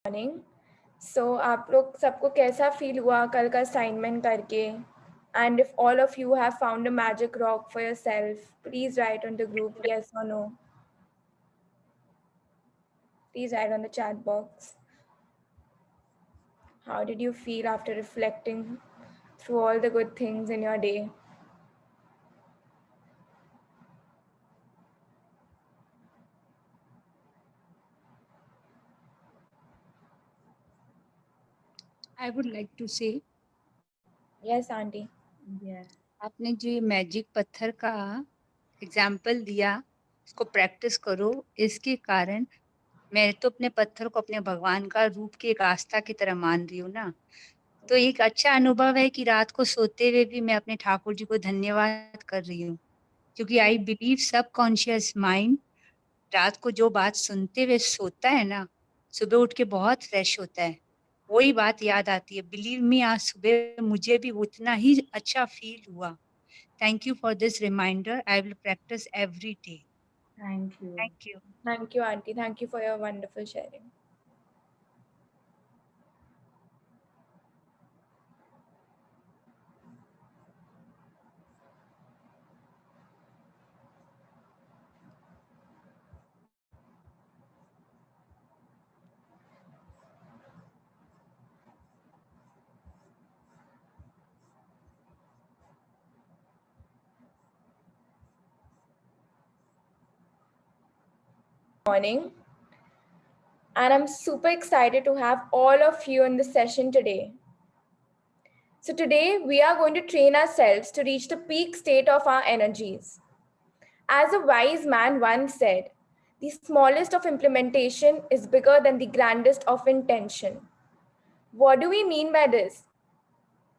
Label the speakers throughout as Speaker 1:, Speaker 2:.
Speaker 1: Morning. सो आप लोग सबको कैसा फील हुआ कल का असाइनमेंट करके? And if all of you have found a magic rock for yourself, please right on the group yes or no. Please write on the chat box. How did you feel after reflecting through all the good things in your day?
Speaker 2: I would like to say,
Speaker 1: Yes, auntie.
Speaker 2: आपने जो ये magic पत्थर का example दिया, इसको practice करो। इसके कारण मैं तो अपने पत्थर को अपने भगवान का रूप की एक आस्था की तरह मान रही हूँ ना। तो एक अच्छा अनुभव है कि रात को सोते हुए भी मैं अपने ठाकुर जी को धन्यवाद कर रही हूँ, क्योंकि आई बिलीव सबकॉन्शियस माइंड रात को जो बात सुनते हुए सोता है ना, सुबह उठ के बहुत फ्रेश होता है। वही बात याद आती है। बिलीव मी, आज सुबह मुझे भी उतना ही अच्छा फील हुआ। Thank you for this reminder. I will practise every day.
Speaker 3: Thank you.
Speaker 2: Thank you.
Speaker 1: Thank you, auntie. Thank you for your wonderful sharing. Morning, and I'm super excited to have all of you in this session today. So today we are going to train ourselves to reach the peak state of our energies. As a wise man once said, the smallest of implementation is bigger than the grandest of intention. What do we mean by this?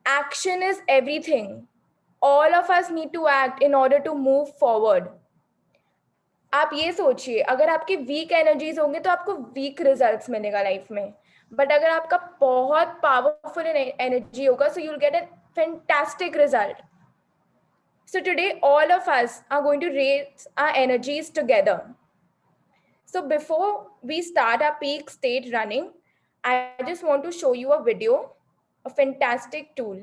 Speaker 1: Action is everything. All of us need to act in order to move forward. आप ये सोचिए, अगर आपकी week energies होंगे तो आपको week results मिलेगा life में, बट अगर आपका बहुत पावरफुल एनर्जी होगा so you will get a fantastic result. So today all of us are going to raise our energies together. So before we start our peak state running, I just want to show you a video, a fantastic tool.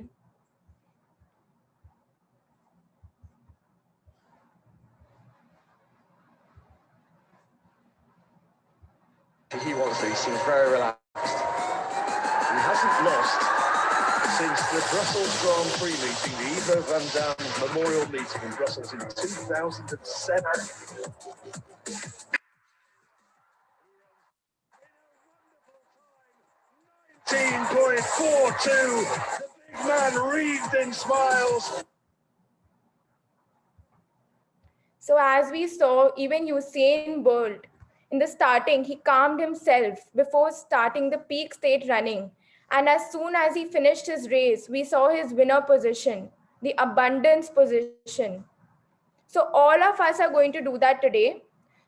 Speaker 4: He wants to. He seems very relaxed. He hasn't lost since the Brussels Grand Prix meeting, the Ivo van Dam Memorial meeting in Brussels in 2007. 19.42. The big man wreathed in smiles.
Speaker 1: So as we saw, even Usain Bolt, in the starting, he calmed himself before starting the peak state running. And as soon as he finished his race, we saw his winner position, the abundance position. So all of us are going to do that today.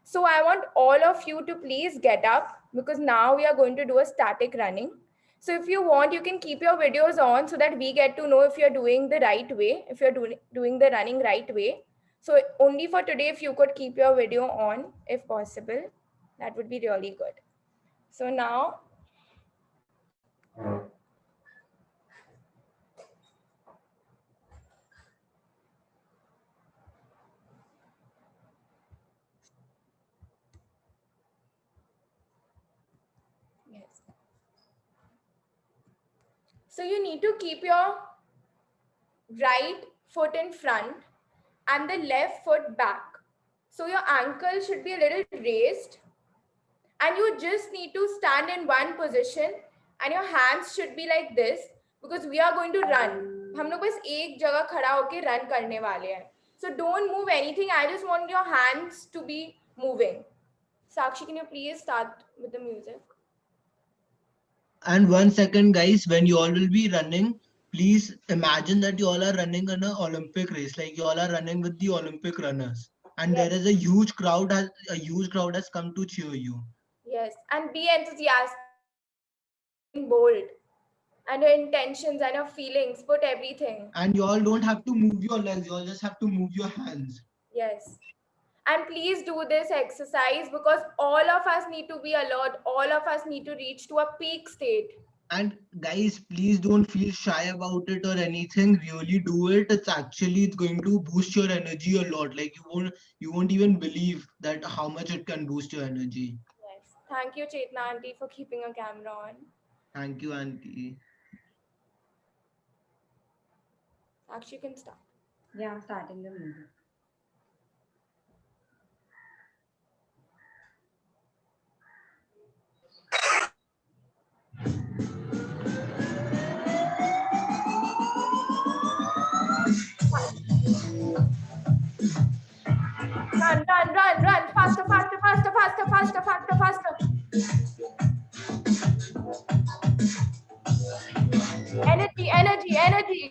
Speaker 1: So I want all of you to please get up, because now we are going to do a static running. So if you want, you can keep your videos on so that we get to know if you're doing the right way, if you're doing the running right way. So only for today, if you could keep your video on, if possible, that would be really good. So now, yes. So you need to keep your right foot in front and the left foot back. So your ankle should be a little raised, and you just need to stand in one position and your hands should be like this, because we are going to run. हम लोग बस एक जगह खड़ा होके run करने वाले हैं. So don't move anything. I just want your hands to be moving. Sakshi, can you please start with the music?
Speaker 5: And 1 second, guys, when you all will be running, please imagine that you all are running in an Olympic race, like you all are running with the Olympic runners, and
Speaker 1: Yes.
Speaker 5: there is a huge crowd has come to cheer you.
Speaker 1: Yes, and be enthusiastic, bold, and your intentions and your feelings, put everything.
Speaker 5: And you all don't have to move your legs, you all just have to move your hands.
Speaker 1: Yes. And please do this exercise because all of us need to be alert. All of us need to reach to a peak state.
Speaker 5: And guys, please don't feel shy about it or anything. Really do it. It's going to boost your energy a lot. Like you won't even believe that how much it can boost your energy.
Speaker 1: Yes. Thank you, Chetna auntie, for keeping a camera on.
Speaker 5: Thank you, auntie.
Speaker 1: Actually, you can start.
Speaker 3: Yeah, I'm starting the music.
Speaker 1: Run, run, run, run. Faster, faster, faster, faster, faster, faster, faster. Energy, energy, energy.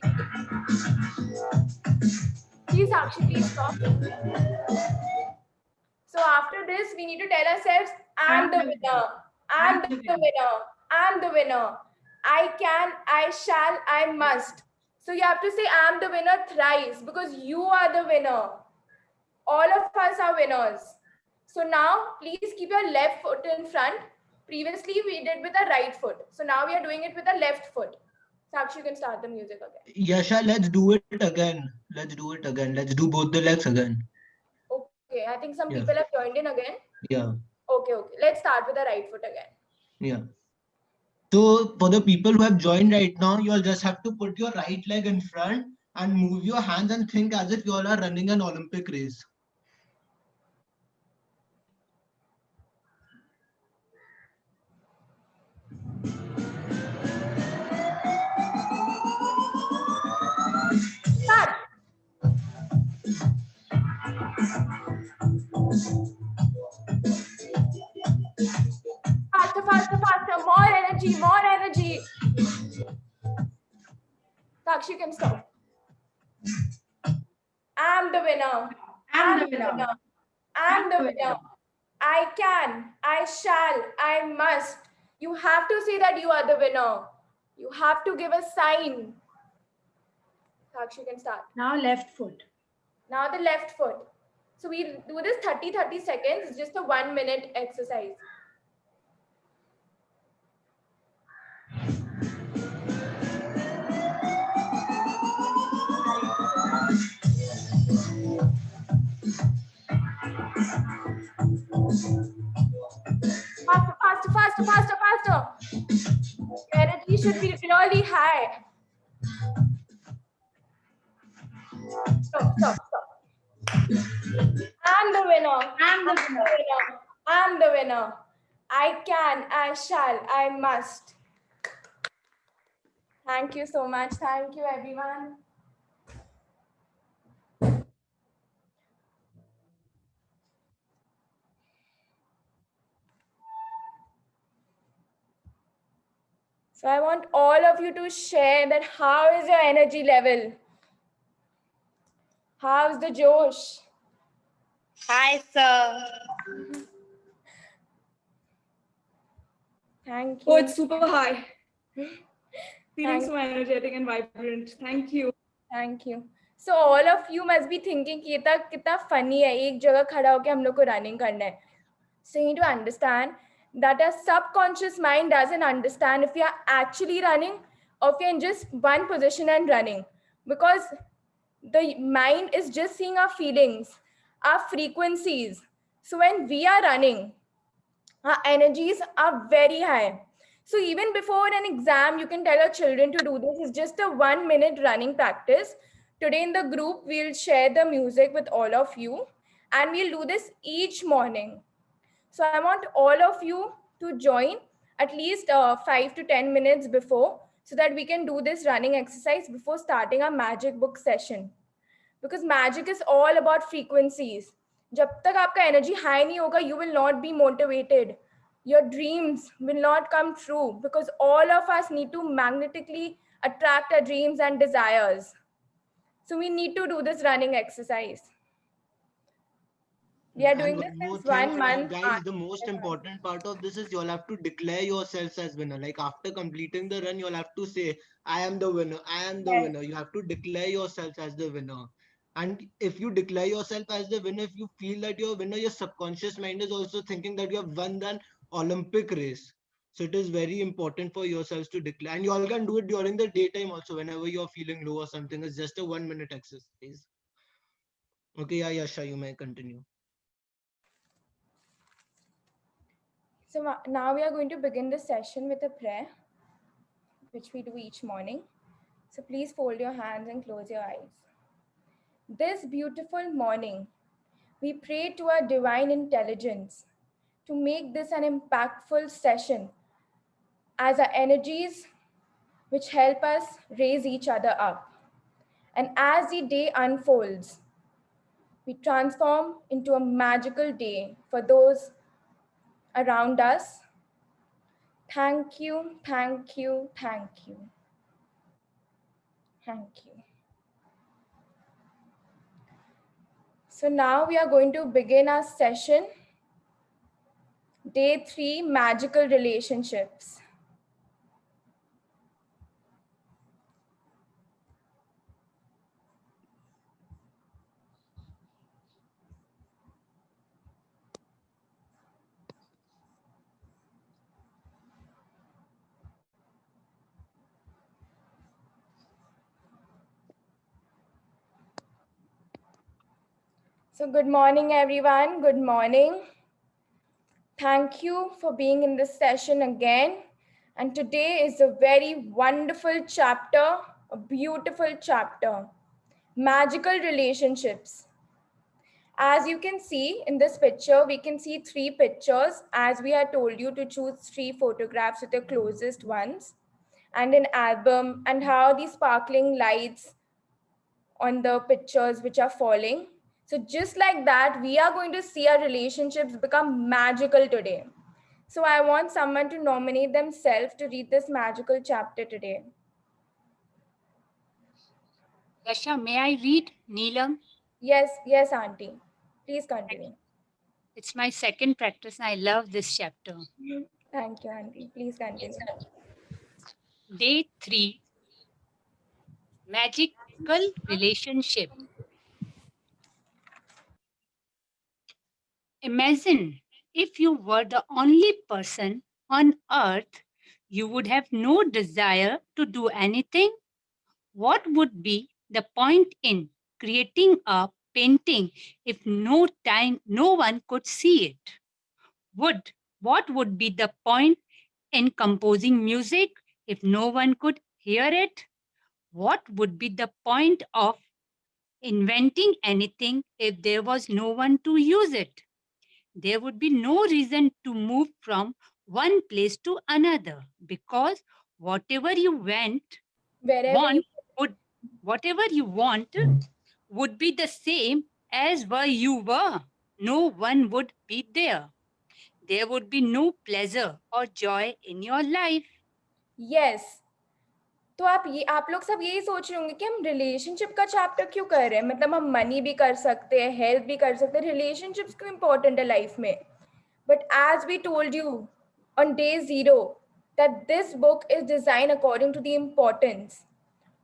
Speaker 1: Please, Sakshi, please stop. So after this, we need to tell ourselves, I'm the winner. I'm the winner. I'm the winner. I can, I shall, I must. So you have to say, I'm the winner thrice because you are the winner. All of us are winners. So now, please keep your left foot in front. Previously, we did with the right foot. So now we are doing it with the left foot. Sakshi, you can start the music again.
Speaker 5: Yasha, let's do it again. Let's do it again. Let's do both the legs again.
Speaker 1: Okay, I think some
Speaker 5: Yeah.
Speaker 1: people have joined in again.
Speaker 5: Yeah.
Speaker 1: Okay. Let's start with the right foot again.
Speaker 5: Yeah. So for the people who have joined right now, you'll just have to put your right leg in front and move your hands and think as if you all are running an Olympic race.
Speaker 1: Start. Faster, faster, faster. More energy, more energy. Sakshi, you can stop. I'm the winner. I'm the winner. I'm the winner. I can, I shall, I must. You have to say that you are the winner. You have to give a sign. Sakshi, you can start.
Speaker 3: Now left foot.
Speaker 1: Now the left foot. So we do this 30 seconds. It's just a 1 minute exercise. Faster, faster, faster, faster, faster. Your energy should be really high. Stop. I'm the winner. I'm the winner. I'm the winner. I can, I shall, I must. Thank you so much. Thank you, everyone. So I want all of you to share that how is your energy level? How's the Josh?
Speaker 2: Hi, sir.
Speaker 1: Thank you.
Speaker 6: Oh, it's super high. Feeling
Speaker 1: Thank
Speaker 6: so energetic and vibrant. Thank you.
Speaker 1: Thank you. So all of you must be thinking कि ये कितना funny है एक जगह खड़ा होके हम लोग को running करना है. So you need to understand that a subconscious mind doesn't understand if you are actually running or if you're in just one position and running, because the mind is just seeing our feelings, our frequencies. So when we are running, our energies are very high. So even before an exam, you can tell your children to do this. It's just a 1 minute running practice. Today in the group, we'll share the music with all of you and we'll do this each morning. So I want all of you to join at least 5 to 10 minutes before so that we can do this running exercise before starting our magic book session. Because magic is all about frequencies. जब तक आपका energy high नहीं होगा, you will not be motivated. Your dreams will not come true because all of us need to magnetically attract our dreams and desires. So we need to do this running exercise. We are doing this since 1 month.
Speaker 5: Guys, the most important part of this is you'll have to declare yourselves as winner. Like after completing the run, you'll have to say, I am the winner. I am the winner. You have to declare yourselves as the winner. And if you declare yourself as the winner, if you feel that you're a winner, your subconscious mind is also thinking that you have won an Olympic race. So it is very important for yourselves to declare. And you all can do it during the daytime also, whenever you're feeling low or something. It's just a 1 minute exercise. Okay, yeah, Yasha, you may continue.
Speaker 1: So now we are going to begin the session with a prayer, which we do each morning. So please fold your hands and close your eyes. This beautiful morning, we pray to our divine intelligence to make this an impactful session as our energies which help us raise each other up. And as the day unfolds, we transform into a magical day for those around us. Thank you, thank you, thank you. Thank you. So now we are going to begin our session. Day 3, magical relationships. So good morning, everyone. Good morning. Thank you for being in this session again. And today is a very wonderful chapter, a beautiful chapter, magical relationships. As you can see in this picture, we can see 3 pictures as we had told you to choose 3 photographs with the closest ones and an album and how the sparkling lights on the pictures which are falling. So just like that, we are going to see our relationships become magical today. So I want someone to nominate themselves to read this magical chapter today.
Speaker 2: Yasha, may I read? Neelam?
Speaker 1: Yes, yes, Auntie. Please continue.
Speaker 2: It's my second practice and I love this chapter.
Speaker 1: Thank you, Auntie. Please continue.
Speaker 2: Day 3, magical relationship. Imagine if you were the only person on earth, you would have no desire to do anything. What would be the point in creating a painting if no one could see it? What would be the point in composing music if no one could hear it? What would be the point of inventing anything if there was no one to use it? There would be no reason to move from one place to another because whatever you
Speaker 1: Wherever you
Speaker 2: want whatever you want would be the same as where you were. No one would be there. There would be no pleasure or joy in your life.
Speaker 1: yes. तो आप लोग सब यही सोच रहे होंगे कि हम रिलेशनशिप का चैप्टर क्यों कर रहे हैं, मतलब हम मनी भी कर सकते हैं, हेल्थ भी कर सकते हैं, रिलेशनशिप्स क्यों इंपॉर्टेंट है लाइफ में. But as we told you on day 0 that this book is design according to the importance.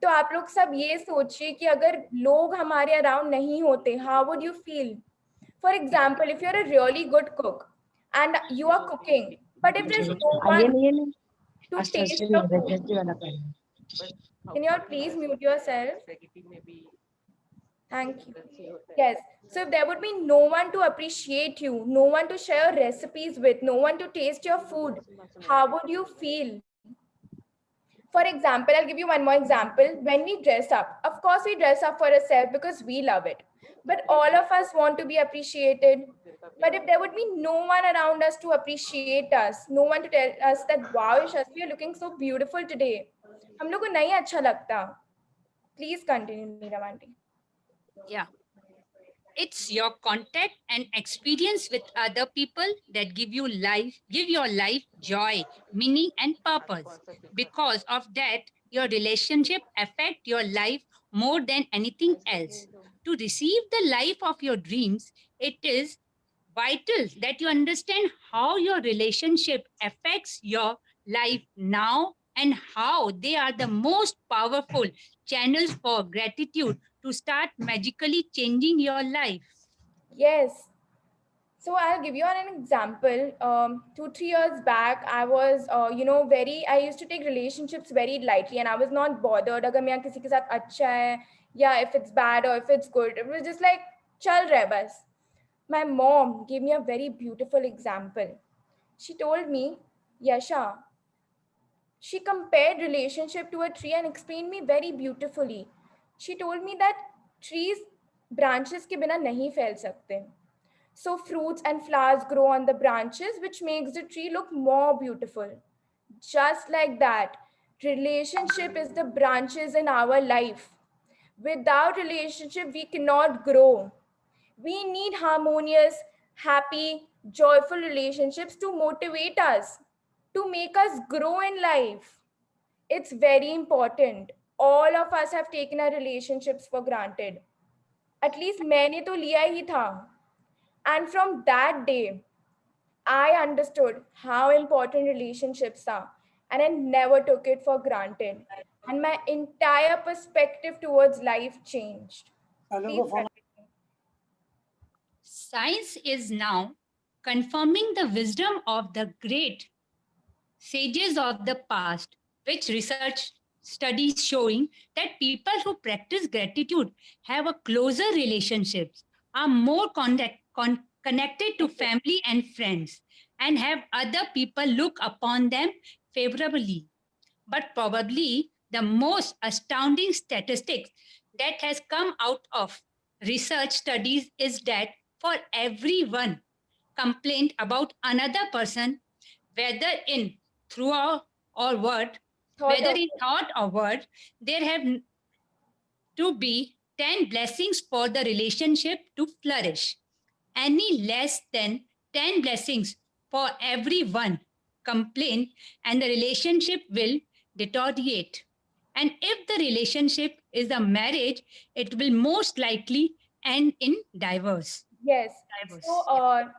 Speaker 1: तो आप लोग सब ये सोचिए कि अगर लोग हमारे अराउंड नहीं होते, how would you feel? For example, if you are a really good cook and you are cooking, but if there's no one to taste your food, can you all please mute yourself? Thank you. Yes, so if there would be no one to appreciate you, no one to share recipes with, no one to taste your food, how would you feel? For example, I'll give you one more example. When we dress up, of course we dress up for ourselves because we love it, but all of us want to be appreciated. But if there would be no one around us to appreciate us, no one to tell us that wow Yashasvi, you're looking so beautiful today, hum log ko nahi acha lagta. Please continue, Neelam aunty.
Speaker 2: Yeah. It's your contact and experience with other people that give your life joy, meaning, and purpose. Because of that, your relationship affect your life more than anything else. To receive the life of your dreams, it is vital that you understand how your relationship affects your life now and how they are the most powerful channels for gratitude to start magically changing your life?
Speaker 1: Yes. So I'll give you an example. 2, 3 years back, I was, I used to take relationships very lightly, and I was not bothered अगर मेरा किसी के साथ अच्छा है, yeah, if it's bad or if it's good. It was just like चल रहा है बस. My mom gave me a very beautiful example. She told me, Yasha, she compared relationship to a tree and explained me very beautifully. She told me that trees branches के बिना नहीं फैल सकते. So fruits and flowers grow on the branches, which makes the tree look more beautiful. Just like that, relationship is the branches in our life. Without relationship, we cannot grow. We need harmonious, happy, joyful relationships to motivate us, to make us grow in life. It's very important. All of us have taken our relationships for granted. At least मैंने तो लिया ही था. And from that day, I understood how important relationships are, and I never took it for granted. And my entire perspective towards life changed. Please continue.
Speaker 2: Science is now confirming the wisdom of the great sages of the past, which research studies showing that people who practice gratitude have a closer relationships, are more connected to family and friends, and have other people look upon them favorably. But probably the most astounding statistics that has come out of research studies is that for everyone complained about another person, whether in throughout or word,
Speaker 1: Thought
Speaker 2: whether
Speaker 1: of
Speaker 2: in thought or word, there have to be 10 blessings for the relationship to flourish. Any less than 10 blessings for every one complaint, and the relationship will deteriorate. And if the relationship is a marriage, it will most likely end in divorce.
Speaker 1: Yes.
Speaker 2: Divorce.
Speaker 1: So,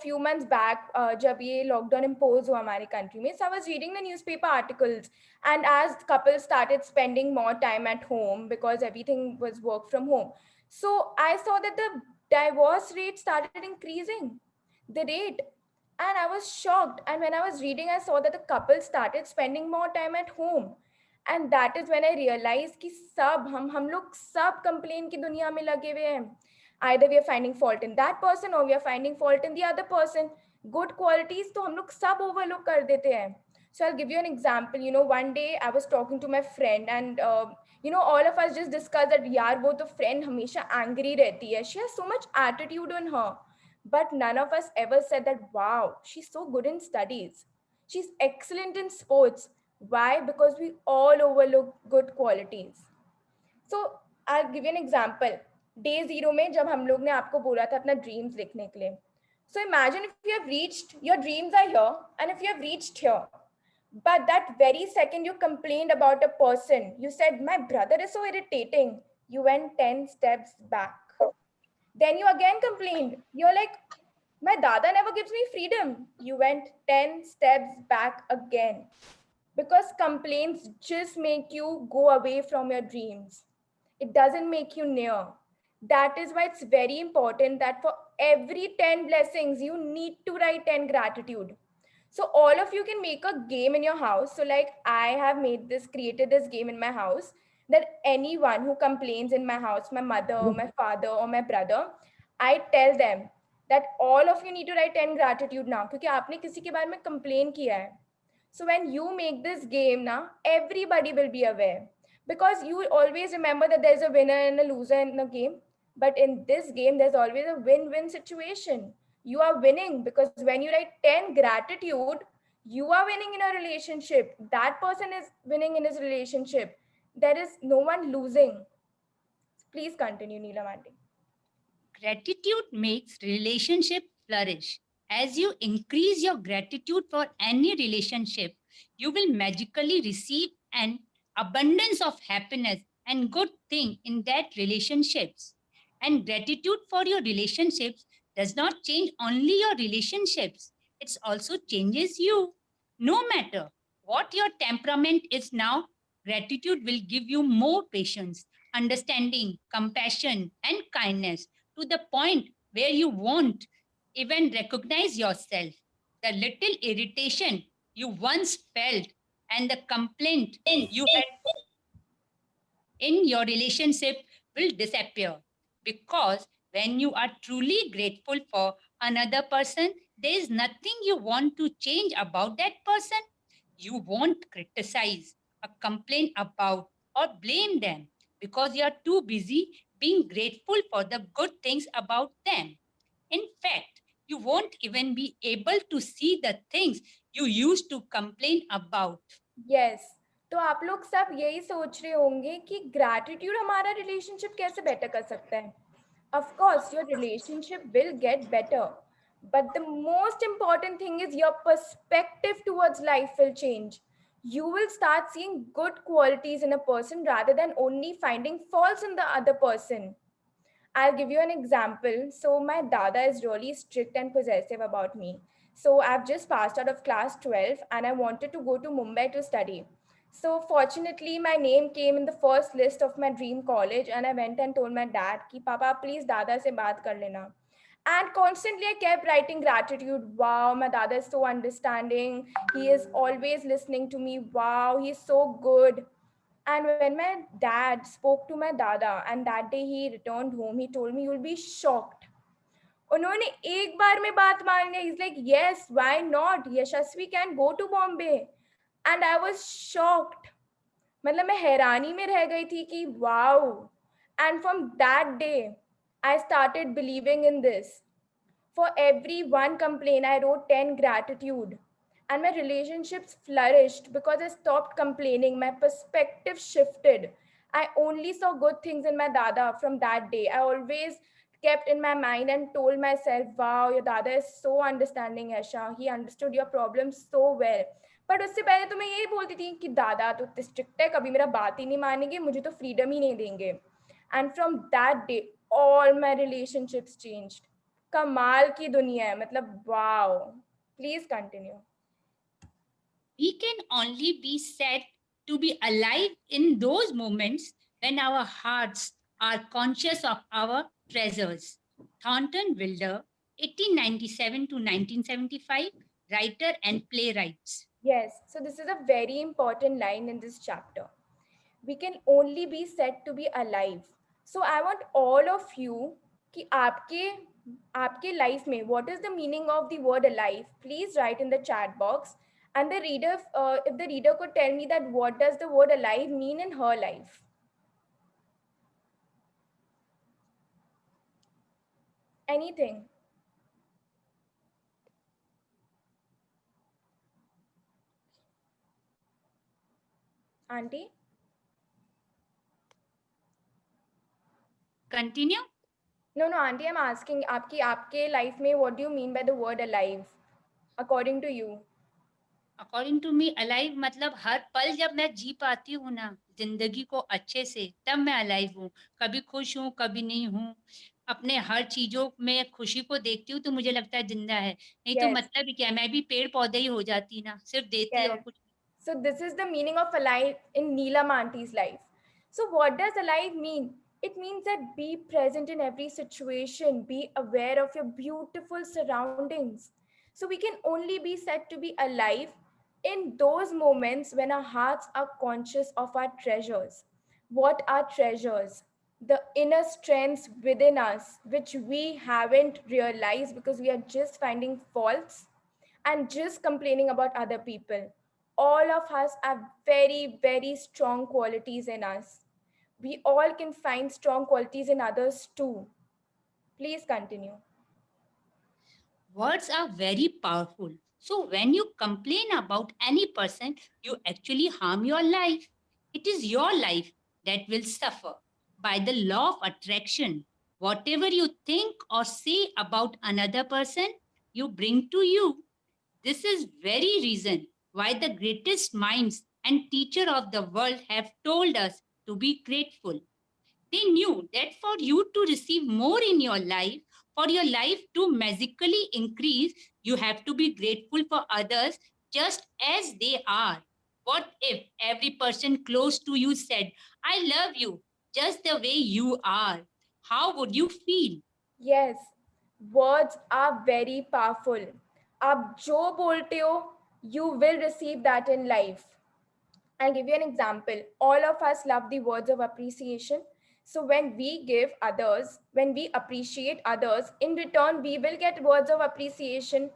Speaker 1: few months back, जब ये lockdown impose हुआ हमारे country में, so I was reading the newspaper articles, and as couples started spending more time at home because everything was work from home, so I saw that the divorce rate started increasing, the rate, and I was shocked. And when I was reading, I saw that the couple started spending more time at home, and that is when I realized कि सब हम लोग सब complain की दुनिया में लगे हुए हैं. Either we are finding fault in that person or we are finding fault in the other person. Good qualities तो हम लोग सब overlook कर देते हैं. So I'll give you an example. One day I was talking to my friend, and all of us just discussed that यार वो तो friend हमेशा angry रहती है. She has so much attitude on her. But none of us ever said that, wow, she's so good in studies. She's excellent in sports. Why? Because we all overlook good qualities. So I'll give you an example. Day 0 में जब हम लोग ने आपको बोला था अपना dreams लिखने के लिए. So imagine if you have reached, your dreams are here, and if you have reached here, but that very second you complained about a person, you said, my brother is so irritating, you went 10 steps back. Then you again complained. You're like, my dada never gives me freedom. You went 10 steps back again. Because complaints just make you go away from your dreams. It doesn't make you near. That is why it's very important that for every 10 blessings, you need to write 10 gratitude. So all of you can make a game in your house. So like I have created this game in my house, that anyone who complains in my house, my mother, or my father, or my brother, I tell them that all of you need to write 10 gratitude now, क्योंकि आपने किसी के बारे में complain किया है. So when you make this game now, everybody will be aware, because you always remember that there's a winner and a loser in the game. But in this game, there's always a win-win situation. You are winning because when you write 10 gratitude, you are winning in a relationship. That person is winning in his relationship. There is no one losing. Please continue, Neelam aunty.
Speaker 2: Gratitude makes relationship flourish. As you increase your gratitude for any relationship, you will magically receive an abundance of happiness and good thing in that relationships. And gratitude for your relationships does not change only your relationships, it also changes you. No matter what your temperament is now, gratitude will give you more patience, understanding, compassion, and kindness to the point where you won't even recognize yourself. The little irritation you once felt and the complaint you had in your relationship will disappear, because when you are truly grateful for another person, there is nothing you want to change about that person. You won't criticize or complain about or blame them, because you are too busy being grateful for the good things about them. In fact, you won't even be able to see the things you used to complain about.
Speaker 1: Yes, तो आप लोग सब यही सोच रहे होंगे कि gratitude हमारा रिलेशनशिप कैसे बेटर कर सकता है. Of course, your relationship will get better, but the most important thing is your perspective towards life will change. You will start seeing good qualities in a person rather than only finding faults in the other person. I'll give you an example. So, my dada is really strict and possessive about me. So, I've just passed out of class 12 and I wanted to go to Mumbai to study. So, fortunately, my name came in the first list of my dream college, and I went and told my dad, ki, Papa, please dada se baat kar lena. And constantly I kept writing gratitude. Wow, my dada is so understanding. He is always listening to me. Wow, he's so good. And when my dad spoke to my dada, and that day he returned home, he told me, you'll be shocked. उन्होंने एक बार में बात मान ली. He's like, yes, why not? Yashasvi can go to Bombay. And I was shocked. मतलब मैं हैरानी में रह गई थी कि wow. And from that day, I started believing in this. For every one complaint, I wrote 10 gratitude. And my relationships flourished because I stopped complaining. My perspective shifted. I only saw good things in my dada from that day. I always kept in my mind and told myself, wow, your dada is so understanding, Asha. He understood your problems so well. But उससे पहले तो मैं यही बोलती थी कि दादा तो इतने स्ट्रिक्ट है, कभी मेरा बात ही नहीं मानेंगे, मुझे तो फ्रीडम ही नहीं देंगे. And from that day all my relationships changed. कमाल की दुनिया है, मतलब wow. Please continue.
Speaker 2: We can only be said to be alive in those moments when our hearts are conscious of our treasures. Thornton Wilder, 1897 to 1975, writer and playwright.
Speaker 1: Yes, so this is a very important line in this chapter. We can only be said to be alive. So I want all of you कि आपके life में what is the meaning of the word alive? Please write in the chat box. And the reader, if the reader could tell me that what does the word alive mean in her life? Anything. Auntie?
Speaker 2: Continue.
Speaker 1: No, Auntie, I'm asking, आपके life में what do you mean by the word alive, according to you?
Speaker 2: According to me, alive मतलब हर पल जब मैं जी पाती हूँ ना जिंदगी को अच्छे से, तब मैं alive हूँ. कभी खुश हूँ, कभी नहीं हूँ. अपने हर चीजों में खुशी को देखती हूँ तो मुझे लगता है जिंदा है. नहीं तो
Speaker 1: Yes.
Speaker 2: मतलब ही क्या है, मैं भी पेड़ पौधे ही हो जाती ना, सिर्फ देती
Speaker 1: Yes.
Speaker 2: और कुछ.
Speaker 1: So this is the meaning of alive in Neelam Auntie's life. So what does alive mean? It means that be present in every situation, be aware of your beautiful surroundings. So we can only be said to be alive in those moments when our hearts are conscious of our treasures. What are treasures? The inner strengths within us, which we haven't realized because we are just finding faults and just complaining about other people. All of us have very, very strong qualities in us. We all can find strong qualities in others too. Please continue.
Speaker 2: Words are very powerful. So when you complain about any person, you actually harm your life. It is your life that will suffer. By the law of attraction, whatever you think or say about another person, you bring to you. This is very reason why the greatest minds and teacher of the world have told us to be grateful. They knew that for you to receive more in your life, for your life to magically increase, you have to be grateful for others just as they are. What if every person close to you said, I love you, just the way you are, how would you feel?
Speaker 1: Yes, words are very powerful. आप जो बोलते हो, you will receive that in life. I'll give you an example. All of us love the words of appreciation. So when we give others, when we appreciate others, in return, we will get words of appreciation.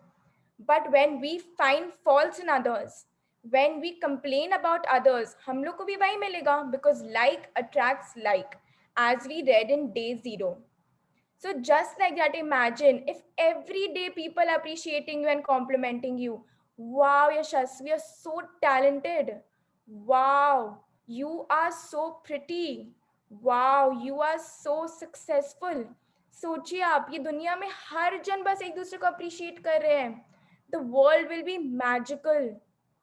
Speaker 1: But when we find faults in others, when we complain about others, हम लोग को भी वही मिलेगा, because like attracts like, as we read in day 0. So just like that, imagine if every day people appreciating you and complimenting you. Wow, Yashasvi, you're so talented. Wow, you are so pretty. Wow, you are so successful. सोचिए आप, ये दुनिया में हर जन बस एक दूसरे को अप्रिशिएट कर रहे हैं. The world will be magical.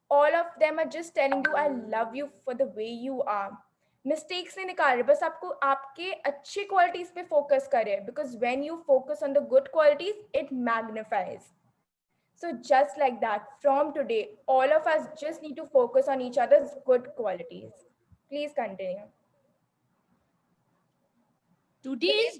Speaker 1: All of them are just telling you, I love you for the way you are. Mistakes नहीं निकाल रहे, बस आपको आपके अच्छी क्वालिटीज पे फोकस करें, because when you focus on the good qualities it magnifies. So just like that, from today, all of us just need to focus on each other's good qualities. Please continue.
Speaker 2: Today's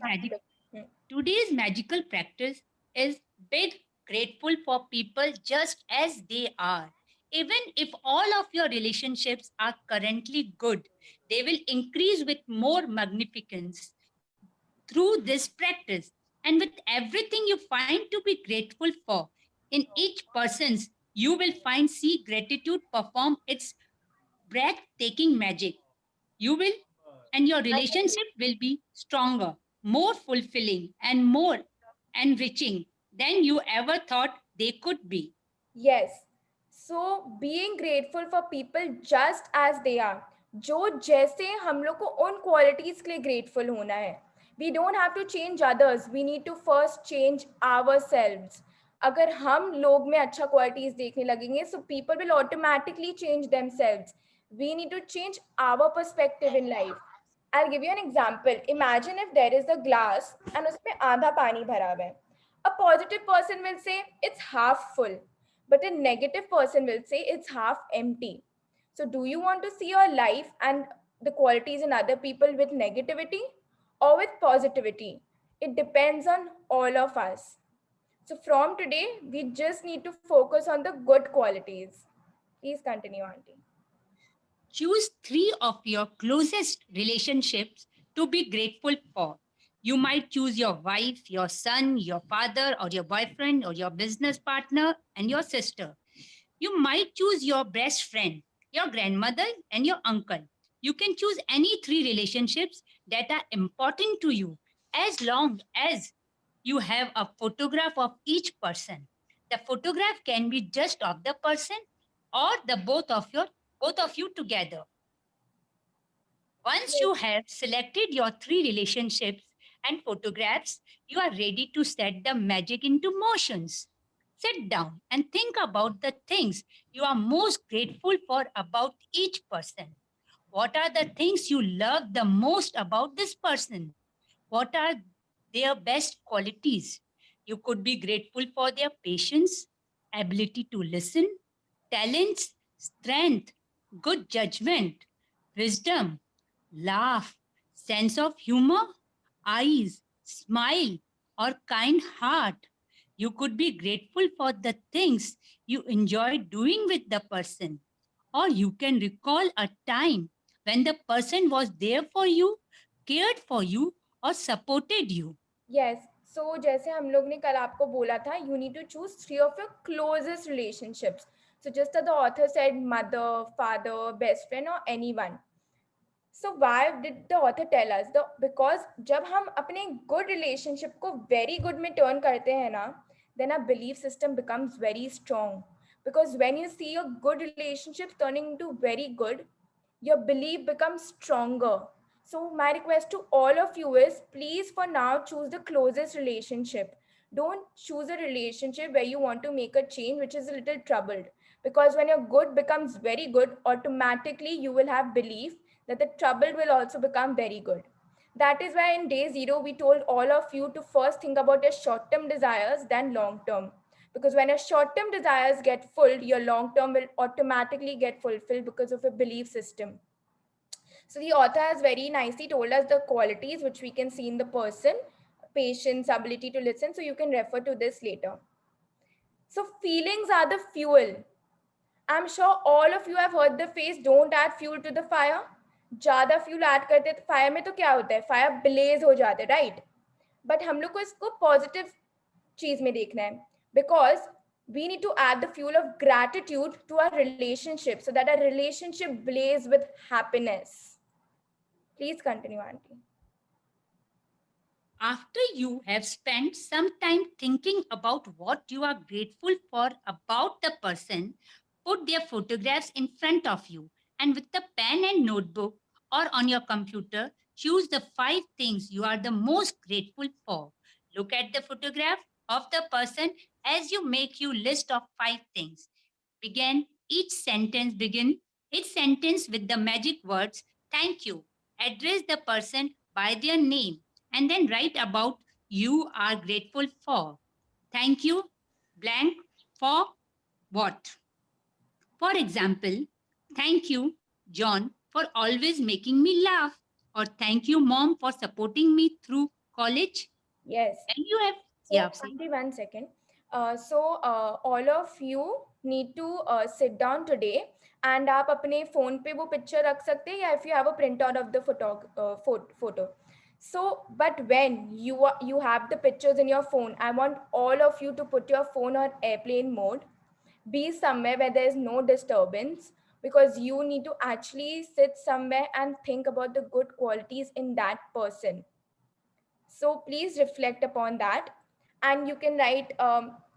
Speaker 2: magical practice is be grateful for people just as they are. Even if all of your relationships are currently good, they will increase with more magnificence through this practice. And with everything you find to be grateful for, in each person's, you will find see gratitude perform its breathtaking magic. You will, and your relationship will be stronger, more fulfilling, and more enriching than you ever thought they could be.
Speaker 1: Yes. So being grateful for people just as they are. जो जैसे हम लोग को उन qualities के लिए grateful होना है. We don't have to change others. We need to first change ourselves. अगर हम लोग में अच्छा qualities देखने लगेंगे, so people will automatically change themselves. We need to change our perspective in life. I'll give you an example. Imagine if there is a glass and उसमें आधा पानी भरा हुआ है. A positive person will say it's half full, but a negative person will say it's half empty. So do you want to see your life and the qualities in other people with negativity or with positivity? It depends on all of us. So from today, we just need to focus on the good qualities. Please continue, Auntie.
Speaker 2: Choose 3 of your closest relationships to be grateful for. You might choose your wife, your son, your father, or your boyfriend, or your business partner, and your sister. You might choose your best friend, your grandmother, and your uncle. You can choose any 3 relationships that are important to you, as long as you have a photograph of each person. The photograph can be just of the person or the both of you together. Once you have selected your 3 relationships and photographs, you are ready to set the magic into motions. Sit down and think about the things you are most grateful for about each person. What are the things you love the most about this person? What are their best qualities? You could be grateful for their patience, ability to listen, talents, strength, good judgment, wisdom, laugh, sense of humor, eyes, smile, or kind heart. You could be grateful for the things you enjoy doing with the person, or you can recall a time when the person was there for you, cared for you, or supported you.
Speaker 1: Yes. So जैसे हम लोग ने कल आपको बोला था, you need to choose 3 of your closest relationships. So just as the author said, mother, father, best friend, or anyone. So why did the author tell us? Because जब हम अपने good relationship को very good में turn करते हैं ना, then our belief system becomes very strong. Because when you see your good relationships turning into very good, your belief becomes stronger. So my request to all of you is, please for now choose the closest relationship. Don't choose a relationship where you want to make a change which is a little troubled. Because when your good becomes very good, automatically you will have belief that the troubled will also become very good. That is why in day 0, we told all of you to first think about your short-term desires than long-term. Because when your short-term desires get full, your long-term will automatically get fulfilled because of a belief system. So the author has very nicely told us the qualities which we can see in the person: patience, ability to listen. So you can refer to this later. So feelings are the fuel. I'm sure all of you have heard the phrase, don't add fuel to the fire. ज़्यादा fuel add करते तो fire में तो क्या होता है, fire Blaze हो जाता है, राइट? बट हम लोग को इसको पॉजिटिव चीज में देखना है, because we need to add the fuel of gratitude to our relationship so that our relationship blaze with happiness. Please continue, auntie.
Speaker 2: After you have spent some time thinking about what you are grateful for about the person, put their photographs in front of you and with the pen and notebook or on your computer, choose the 5 things you are the most grateful for. Look at the photograph of the person as you make your list of 5 things. Begin each sentence with the magic words thank you. Address the person by their name and then write about you are grateful for. Thank you, blank, for what? For example, thank you, John, for always making me laugh. Or thank you, Mom, for supporting me through college.
Speaker 1: Yes.
Speaker 2: And you have,
Speaker 1: So,
Speaker 2: yeah, see.
Speaker 1: auntie, 1 second. All of you need to sit down today, and आप अपने phone पे वो picture रख सकते हैं, या if you have a printout of the photo. So, but when you have the pictures in your phone, I want all of you to put your phone on airplane mode. Be somewhere where there is no disturbance, because you need to actually sit somewhere and think about the good qualities in that person. So please reflect upon that. And you can write,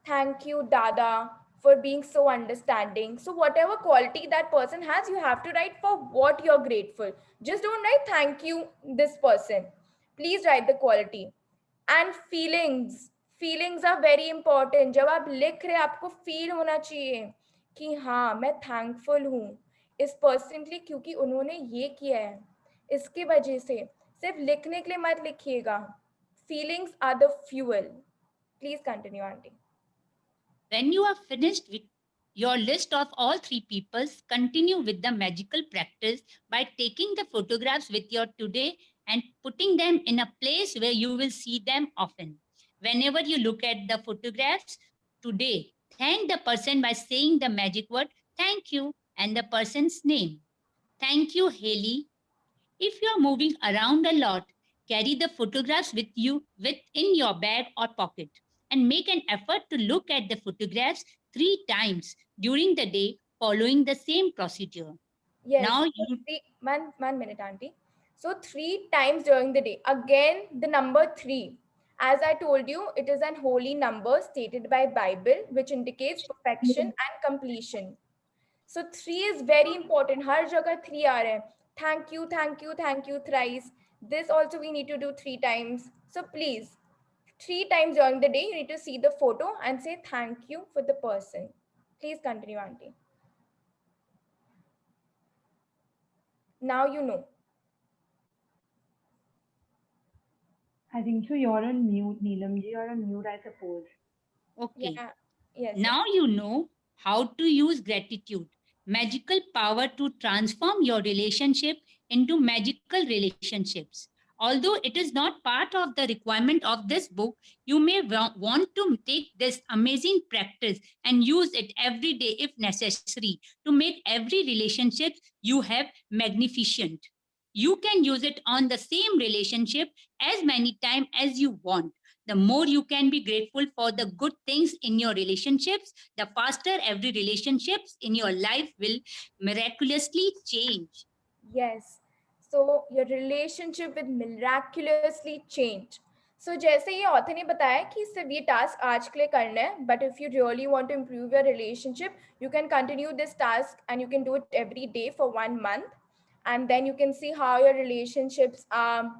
Speaker 1: thank you, Dada, for being so understanding. So whatever quality that person has, you have to write for what you're grateful. Just don't write thank you, this person. Please write the quality. And feelings are very important. जब आप लिख रहे, आपको feel होना चाहिए कि हाँ, मैं थैंकफुल हूँ इस पर्सन के लिए, क्योंकि उन्होंने ये किया है, इसकी वजह से। सिर्फ लिखने के लिए मत लिखिएगा. Feelings are the fuel. Please continue, auntie.
Speaker 2: When you are finished with your list of all 3 peoples, continue with the magical practice by taking the photographs with you today and putting them in a place where you will see them often. Whenever you look at the photographs today, thank the person by saying the magic word thank you and the person's name. Thank you, Haley. If you are moving around a lot, carry the photographs with you within your bag or pocket and make an effort to look at the photographs 3 times during the day following the same procedure.
Speaker 1: Yes.
Speaker 2: Now
Speaker 1: so
Speaker 2: you
Speaker 1: one minute, auntie. So 3 times during the day. Again, the number 3. As I told you, it is an holy number stated by Bible, which indicates perfection and completion. So 3 is very important. हर जगह 3 आ रहे हैं. Thank you, thank you, thank you thrice. This also we need to do 3 times. So please, 3 times during the day, you need to see the photo and say thank you for the person. Please continue, auntie. Now you know.
Speaker 3: I think so. You're on mute, Neelamji. You're on mute, I suppose.
Speaker 2: okay.
Speaker 1: Yeah. Yes.
Speaker 2: Now you know how to use gratitude, magical power to transform your relationship into magical relationships. Although it is not part of the requirement of this book, you may want to take this amazing practice and use it every day if necessary to make every relationship you have magnificent. You can use it on the same relationship as many times as you want. The more you can be grateful for the good things in your relationships, the faster every relationships in your life will miraculously change.
Speaker 1: Yes. So your relationship will miraculously change. So जैसे ये author ने बताया कि सिर्फ ये task आज के लिए करना है, but if you really want to improve your relationship, you can continue this task and you can do it every day for 1 month, and then you can see how your relationships are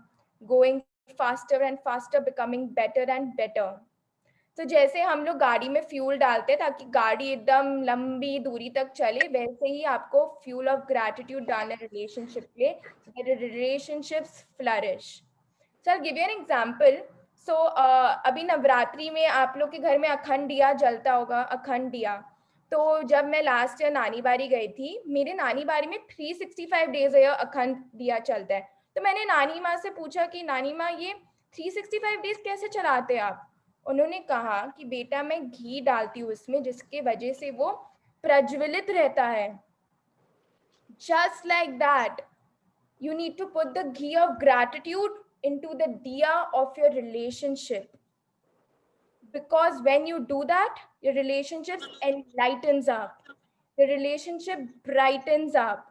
Speaker 1: going faster and faster, becoming better and better. तो जैसे हम लोग गाड़ी में fuel डालते हैं ताकि गाड़ी एकदम लंबी दूरी तक चले, वैसे ही आपको फ्यूल ऑफ ग्रैटिट्यूड डालना है रिलेशनशिप के, relationships flourish. So I give you an example. So अभी नवरात्रि में आप लोग के घर में अखंड दिया जलता होगा, अखंड दिया. तो जब मैं लास्ट ईयर नानी बारी गई थी, मेरे नानी बारी में 365 डेज अखंड दिया चलता है। तो मैंने नानी माँ से पूछा कि नानी माँ ये 365 डेज कैसे चलाते आप? उन्होंने कहा कि बेटा मैं घी डालती हूँ उसमें, जिसके वजह से वो प्रज्वलित रहता है। Just like that, you need to put the ghee of gratitude into the diya of your relationship. Because when you do that, your relationship enlightens up, your relationship brightens up.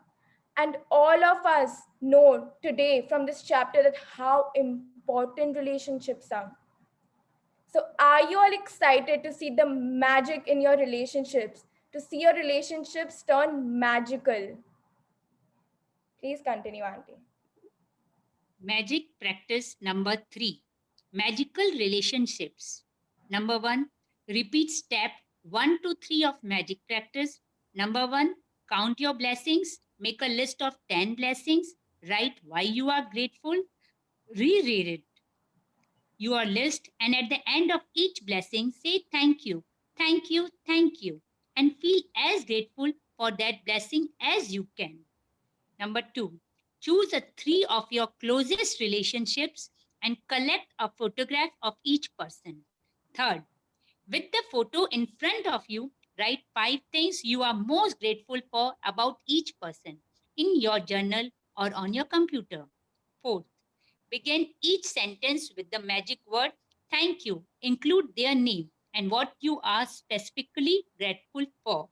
Speaker 1: And all of us know today from this chapter that how important relationships are. So are you all excited to see the magic in your relationships, to see your relationships turn magical? Please continue, Auntie.
Speaker 2: Magic practice number 3, magical relationships. Number 1, repeat step 1 to 3 of magic practice. Number 1, count your blessings. Make a list of 10 blessings. Write why you are grateful. Reread it, your list, and at the end of each blessing, say thank you, thank you, thank you, and feel as grateful for that blessing as you can. Number 2, choose a 3 of your closest relationships and collect a photograph of each person. Third, with the photo in front of you, write 5 things you are most grateful for about each person in your journal or on your computer. Fourth, begin each sentence with the magic word thank you. Include their name and what you are specifically grateful for.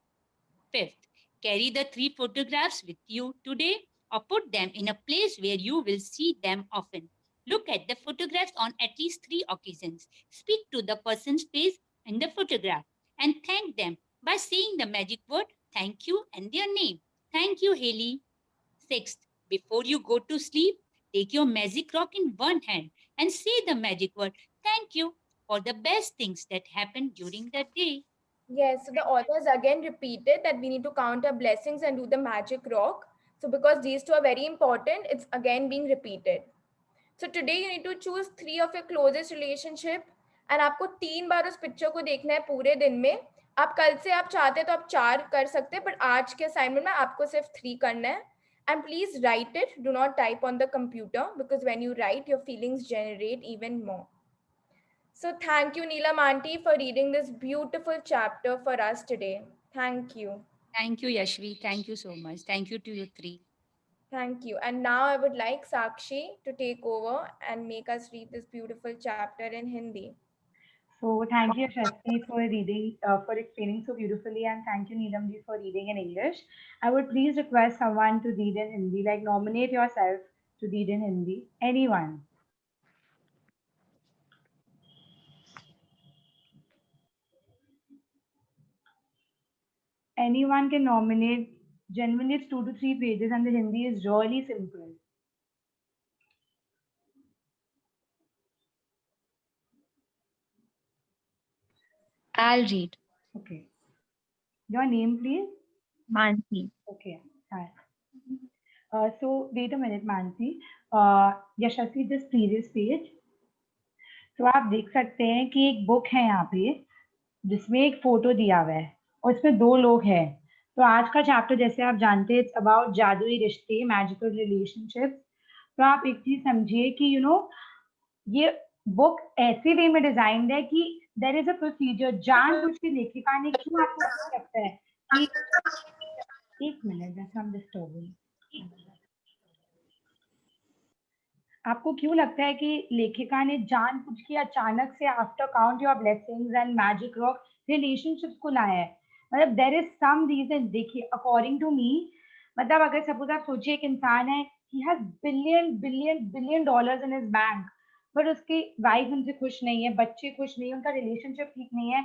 Speaker 2: Fifth, carry the 3 photographs with you today or put them in a place where you will see them often. Look at the photographs on at least 3 occasions. Speak to the person's face in the photograph and thank them by saying the magic word thank you and their name. Thank you, Haley. Sixth, before you go to sleep, take your magic rock in one hand and say the magic word thank you for the best things that happened during the day.
Speaker 1: Yes, so the authors again repeated that we need to count our blessings and do the magic rock. So because these two are very important, it's again being repeated. So today you need to choose 3 of your closest relationship and आपको 3 बार उस picture को देखना है पूरे दिन में. आप कल से आप चाहते हैं तो आप 4 कर सकते हैं, but आज के असाइनमेंट में आपको सिर्फ 3 करना है. And please write it. Do not type on the computer because when you write, your feelings generate even more. So thank you, Neelam Auntie, for reading this beautiful chapter for us today. Thank you.
Speaker 2: Thank you, Yashvi. Thank you so much. Thank you to you 3.
Speaker 1: Thank you. And now I would like Sakshi to take over and make us read this beautiful chapter in Hindi.
Speaker 3: So thank you, Shasti, for reading, for explaining so beautifully, and thank you, Neelam ji, for reading in English. I would please request someone to read in Hindi, like nominate yourself to read in Hindi. Anyone. Anyone can nominate. Genuinely, it's 2 to 3 pages, and the Hindi is really simple.
Speaker 7: I'll read.
Speaker 3: Okay. Your name, please.
Speaker 7: Mansi.
Speaker 3: Okay. Hi. So wait a minute, Mansi. Yashasvi, this previous page. तो आप देख सकते हैं कि एक book है यहाँ पे जिसमें एक फोटो दिया हुआ है और इसमें 2 लोग हैं. तो आज का चैप्टर जैसे आप जानते हैं इट्स अबाउट जादुई रिश्ते, मैजिकल रिलेशनशिप्स. तो आप एक चीज समझिए कि ये बुक ऐसे वे में डिजाइंड है कि देयर इज अ प्रोसीजर. जानबूझ के लेखिका ने क्यों, आपको क्यों लगता है कि एक मिनट दैट्स सम डिस्टर्बिंग, आपको क्यों लगता है कि लेखिका ने जानबूझ के अचानक से after count your blessings and magic rock relationships को लाया है? मतलब देयर इज सम रीजन. देखिए अकॉर्डिंग टू मी, मतलब अगर सपोज आप सोचिए एक इंसान है, he has billion billion billion dollars in his bank, but उसकी वाइफ उनसे खुश नहीं है, बच्चे खुश नहीं है, उनका रिलेशनशिप ठीक नहीं है.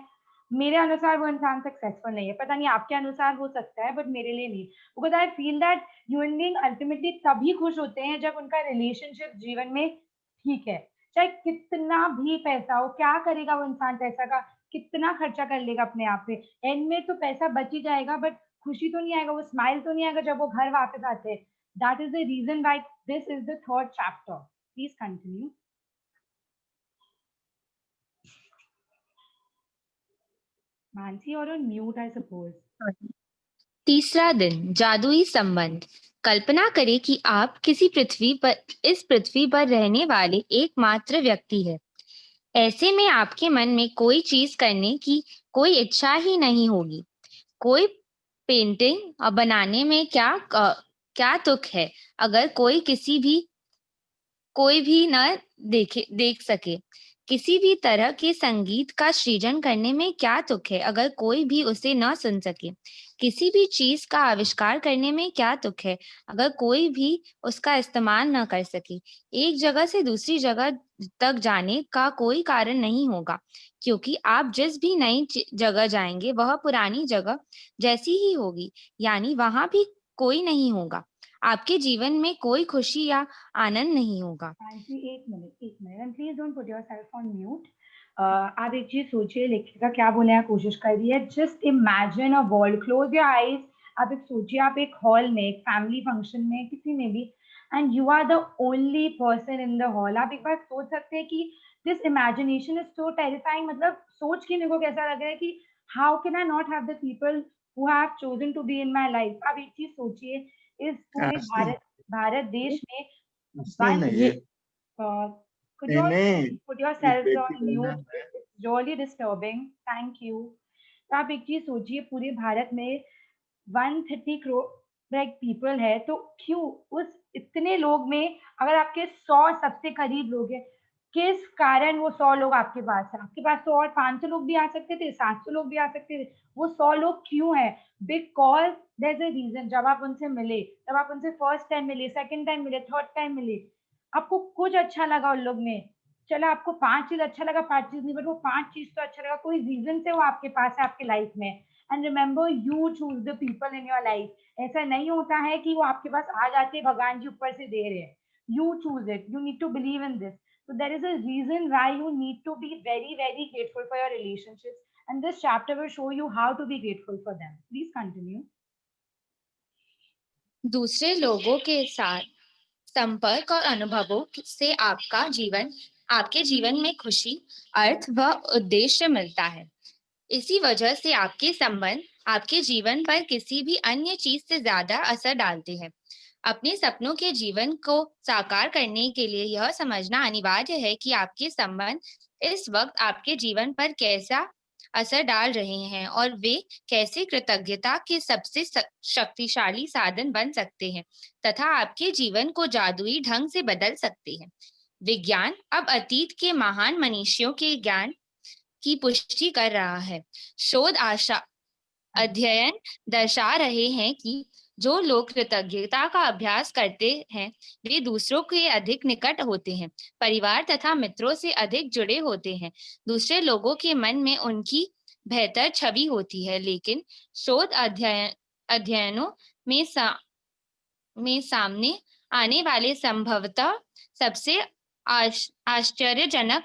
Speaker 3: मेरे अनुसार वो इंसान सक्सेसफुल नहीं है. पता नहीं आपके अनुसार हो सकता है, बट मेरे लिए नहीं. Because I feel that human being ultimately तभी खुश होते हैं जब उनका रिलेशनशिप जीवन में ठीक है. चाहे कितना भी पैसा हो, क्या करेगा वो इंसान पैसा का, कितना खर्चा कर लेगा अपने आप पे, एंड में तो पैसा बच ही जाएगा, बट खुशी तो नहीं आएगा, वो स्माइल तो नहीं आएगा जब वो घर वापस आते हैं. That is the reason why this is the third chapter. Please continue. Mansi, you're on mute, I suppose.
Speaker 7: तीसरा दिन, जादुई संबंध। कल्पना करें कि आप इस पृथ्वी पर रहने वाले एकमात्र व्यक्ति है। ऐसे में आपके मन में कोई चीज करने की कोई इच्छा ही नहीं होगी। कोई पेंटिंग बनाने में क्या तुक है अगर कोई भी न देख सके। किसी भी तरह के संगीत का सृजन करने में क्या तुक है अगर कोई भी उसे न सुन सके। किसी भी चीज का आविष्कार करने में क्या तुक है अगर कोई भी उसका इस्तेमाल न कर सके। एक जगह से दूसरी जगह तक जाने का कोई कारण नहीं होगा, क्योंकि आप जिस भी नई जगह जाएंगे वह पुरानी जगह जैसी ही होगी, यानी वहां भी कोई नहीं होगा। आपके जीवन में कोई खुशी या आनंद नहीं होगा।
Speaker 3: जी, एक minute and please don't put yourself on mute. आप एक चीज सोचिए, लेखिका क्या बोलने की कोशिश कर रही है। Just imagine a world, close your eyes. आप एक सोचिए, आप एक हॉल में, एक फैमिली फंक्शन में, किसी में भी, and you are the only person in the hall. आप एक बार सोच सकते हैं कि this imagination is so terrifying. मतलब सोच के मेरे को कैसा लग रहा है कि how can I not have the people who have chosen to be in my life. आप एक चीज सोचिए, इस पूरे
Speaker 8: आस्तीन
Speaker 3: भारत देश में
Speaker 8: आस्तीन
Speaker 3: वन,
Speaker 8: नहीं ये
Speaker 3: could you
Speaker 8: नहीं
Speaker 3: all
Speaker 8: नहीं
Speaker 3: put
Speaker 8: ये
Speaker 3: yourselves
Speaker 8: बेटी
Speaker 3: on
Speaker 8: का
Speaker 3: mute?
Speaker 8: नाम है।
Speaker 3: It's really disturbing. Thank you. तो आप एक चीज सोचिए, पूरे भारत में 130 करोड़ लाइक पीपल है, तो क्यों उस इतने लोग में अगर आपके 100 सबसे करीब लोग हैं, किस कारण वो 100 लोग आपके पास है? आपके पास तो और 500 लोग भी आ सकते थे, 700 लोग भी आ सकते थे। वो 100 लोग क्यों है? Because there is a reason. जब आप उनसे मिले, जब आप उनसे फर्स्ट टाइम मिले, सेकंड टाइम मिले, थर्ड टाइम मिले, आपको कुछ अच्छा लगा उन लोग में। चलो आपको 5 चीज अच्छा लगा, 5 चीज नहीं, बट वो 5 चीज तो अच्छा लगा, कोई रीजन से वो आपके पास है, आपके लाइफ में। And remember, you choose the people in your life. ऐसा नहीं होता है कि वो आपके पास आ जाते हैं, भगवान जी ऊपर से दे रहे हैं। You choose it, you need to believe in this. So there is a reason why you need to be very, very grateful for your relationships. And this chapter will show you how to be grateful for them. Please continue.
Speaker 7: दूसरे लोगों के साथ संपर्क और अनुभवों से आपके जीवन में खुशी, अर्थ व उद्देश्य मिलता है। इसी वजह से आपके संबंध आपके जीवन पर किसी भी अन्य चीज से ज्यादा असर डालते हैं। अपने सपनों के जीवन को साकार करने के लिए यह समझना अनिवार्य है कि आपके संबंध इस वक्त आपके जीवन पर कैसा असर डाल रहे हैं और वे कैसे कृतज्ञता के सबसे शक्तिशाली साधन बन सकते हैं तथा आपके जीवन को जादुई ढंग से बदल सकते हैं। विज्ञान अब अतीत के महान मनुष्यों के ज्ञान की पुष्टि कर रहा है। अध्ययन दर्शा रहे हैं कि जो लोग कृतज्ञता का अभ्यास करते हैं वे दूसरों के अधिक निकट होते हैं, परिवार तथा मित्रों से अधिक जुड़े होते हैं। दूसरे लोगों के मन में उनकी बेहतर छवि होती है, लेकिन अध्ययनों में सामने आने वाले संभवतः सबसे आश्चर्यजनक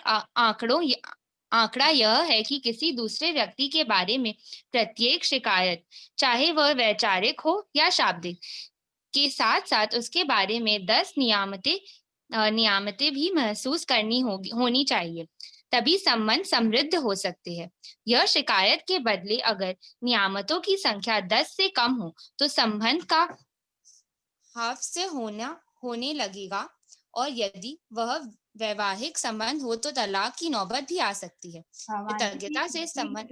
Speaker 7: आंकड़ा यह है कि किसी दूसरे व्यक्ति के बारे में प्रत्येक शिकायत, चाहे वह वैचारिक हो या शाब्दिक, के साथ साथ उसके बारे में 10 नियामतें भी महसूस होनी चाहिए, तभी संबंध समृद्ध हो सकते हैं। यह शिकायत के बदले अगर नियामतों की संख्या 10 से कम हो तो संबंध का हाफ से होने लगेगा, और यदि वह वैवाहिक संबंध हो तो तलाक की नौबत भी आ सकती है। कृतज्ञता से संबंध।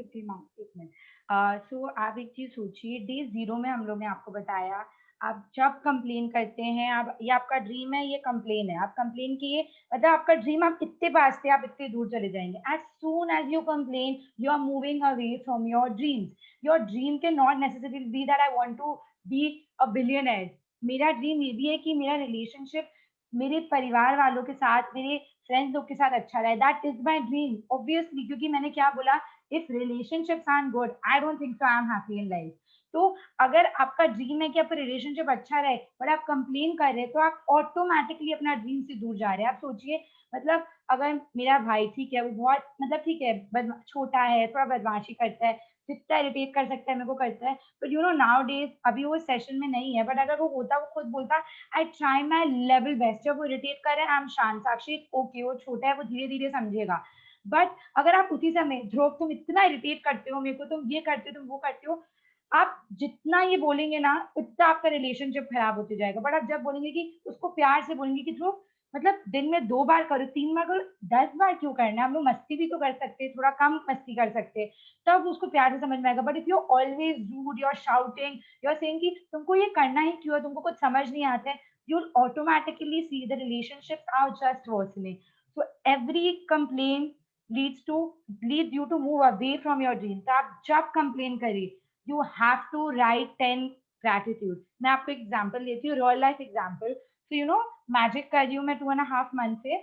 Speaker 3: सो आप एक चीज सोचिए, डे 0 में हम लोग ने आपको बताया, आप जब कंप्लेन करते हैं, आप ये आपका ड्रीम है, ये कंप्लेन है, आप कंप्लेन किए, मतलब आपका ड्रीम आप इतने पास थे, आप इतने दूर चले जाएंगे। As soon as you complain, you are moving away from your dreams. Your dream can not necessarily be that I want to be a billionaire. मेरा ड्रीम ये भी है कि मेरा रिलेशनशिप मेरे परिवार वालों के साथ, मेरे फ्रेंड्स लोग के साथ अच्छा रहे। That is my dream obviously, क्योंकि मैंने क्या बोला, if relationships are good, I don't think so I am happy in life. तो अगर आपका ड्रीम है कि आपका रिलेशनशिप अच्छा रहे, बट आप कंप्लेन कर रहे हैं, तो आप ऑटोमेटिकली अपना ड्रीम से दूर जा रहे हैं। आप सोचिए, मतलब अगर मेरा भाई, ठीक है, वो बहुत, मतलब ठीक है, छोटा है, थोड़ा बदमाशी करता है, जितना इरिटेट कर सकता है मेरे को करता है, but you no now days, अभी वो सेशन में नहीं है, बट अगर वो होता, वो खुद बोलता, I try my level best. जब वो इरिटेट कर रहे हैं, आई एम शांत, साक्षी ओके, वो छोटा है, वो धीरे धीरे समझेगा। बट अगर आप उसी समय, ध्रुव तुम इतना इरिटेट करते हो मेरे को, तुम ये करते हो, तुम वो करते हो, आप जितना ये बोलेंगे ना उतना आपका रिलेशनशिप खराब होते जाएगा, बट आप जब बोलेंगे कि उसको प्यार से बोलेंगे कि जो मतलब दिन में 2 बार करो, 3 बार करो, 10 बार क्यों करना है? हम लोग मस्ती भी तो कर सकते हैं, थोड़ा कम मस्ती कर सकते हैं, तब उसको प्यार से समझ में आएगा। But if you always rude, you are shouting, you are saying कि तुमको ये करना ही क्यों है, तुमको कुछ समझ नहीं आता है, you'll automatically see the relationships are just worsening. So every complaint leads you to move away from your dream. तो आप जब complain करिए, you have to write 10 gratitude. मैं आपको एग्जांपल लेती हूँ, रियल लाइफ एग्जांपल। तो मैजिक कर रही हूँ मैं 2.5 मंथ से।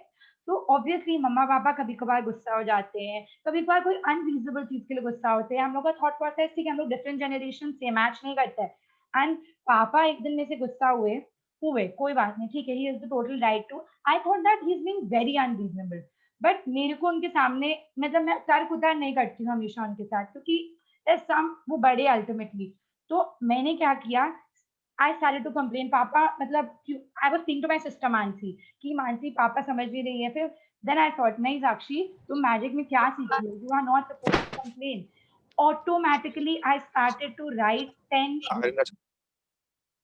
Speaker 3: तो ऑब्वियसली मम्मा पापा कभी कभार गुस्सा हो जाते हैं, कभी कभार कोई अनरीजनेबल चीज के लिए गुस्सा होते हैं। हम लोग का थॉट प्रोसेस थी कि हम लोग डिफरेंट जनरेशन से मैच नहीं करते हैं। एंड पापा एक दिन में से गुस्सा हुए, कोई बात नहीं, ठीक है, he is the total right to. I thought that he is being very unreasonable, but मेरे को उनके सामने मतलब मैं तर्क उतार नहीं करती हूँ हमेशा उनके साथ, क्योंकि सम वो बड़े अल्टीमेटली। तो मैंने क्या किया, आई स्टार्टेड टू कंप्लेन पापा, मतलब I was thinking to my sister Mansi कि मानसी पापा समझ नहीं रही है। फिर देन आई थॉट नहीं साक्षी, तुम मैजिक में क्या सीखी हो, you are not supposed to complain. Automatically I started to write 10,
Speaker 4: I think that's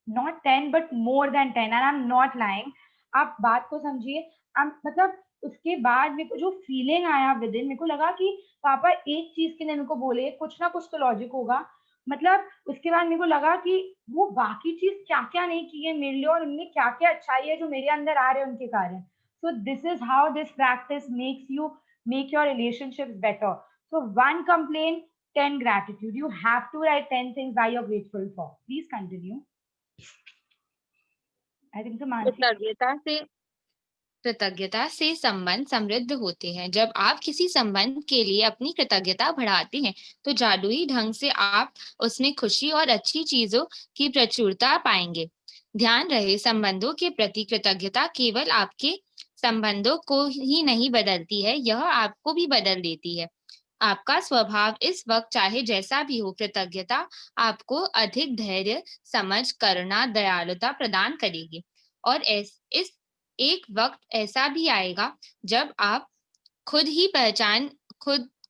Speaker 3: not 10 but more than 10, and I'm not lying. आप बात को समझिए। मतलब उसके बाद मेरे को जो फीलिंग आया विद इन, मेरे को लगा कि पापा एक चीज के लिए मेरे को बोले, कुछ ना कुछ तो लॉजिक होगा। मतलब उसके बाद मेरे को लगा कि वो बाकी चीज क्या क्या नहीं की है मेरे लिए, और उनमें क्या क्या अच्छाई है जो मेरे अंदर आ रहे हैं उनके कारण। So this is how this practice make your relationships better. So one complain, 10 gratitude. You have to write 10 things why you're grateful for. Please continue. I think so, Mansi.
Speaker 7: कृतज्ञता से संबंध समृद्ध होते हैं। जब आप किसी संबंध के लिए अपनी कृतज्ञता बढ़ाते हैं, तो जादुई ढंग से आप उसमें खुशी और अच्छी चीजों की प्रचुरता पाएंगे। ध्यान रहे, संबंधों के प्रति कृतज्ञता केवल आपके संबंधों को ही नहीं बदलती है, यह आपको भी बदल देती है। आपका स्वभाव इस वक्त चाहे जैसा भी हो, कृतज्ञता आपको अधिक धैर्य, समझ, करुणा, दयालुता प्रदान करेगी। और इस एक वक्त ऐसा भी आएगा जब आप खुद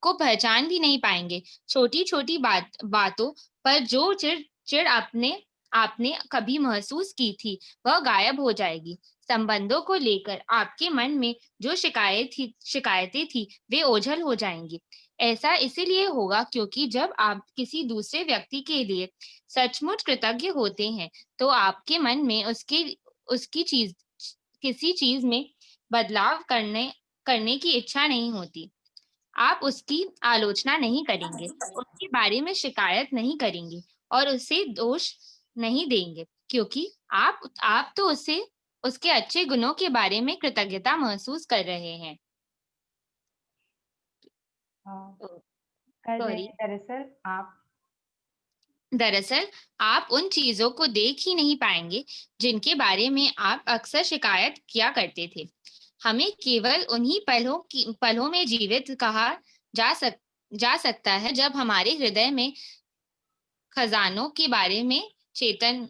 Speaker 7: को पहचान भी नहीं पाएंगे। छोटी छोटी बातों पर जो चिड़ चिड़ आपने आपने कभी महसूस की थी, वह गायब हो जाएगी। संबंधों को लेकर आपके मन में जो शिकायतें थी, वे ओझल हो जाएंगी। ऐसा इसीलिए होगा क्योंकि जब आप किसी दूसरे व्यक्ति के लिए सचमुच कृतज्ञ होते हैं, तो आपके मन में उसकी चीज किसी चीज में बदलाव करने की इच्छा नहीं होती। आप उसकी आलोचना नहीं करेंगे, उसके बारे में शिकायत नहीं करेंगे और उसे दोष नहीं देंगे, क्योंकि आप तो उसके अच्छे गुणों के बारे में कृतज्ञता महसूस कर रहे हैं।
Speaker 3: कर रहे
Speaker 7: सॉरी,
Speaker 3: हैं दरअसल आप।
Speaker 7: दरअसल आप उन चीजों को देख ही नहीं पाएंगे जिनके बारे में आप अक्सर शिकायत किया करते थे। हमें केवल उन्हीं पलों में जीवित कहा जा सकता है जब हमारे हृदय में खजानों के बारे में चेतन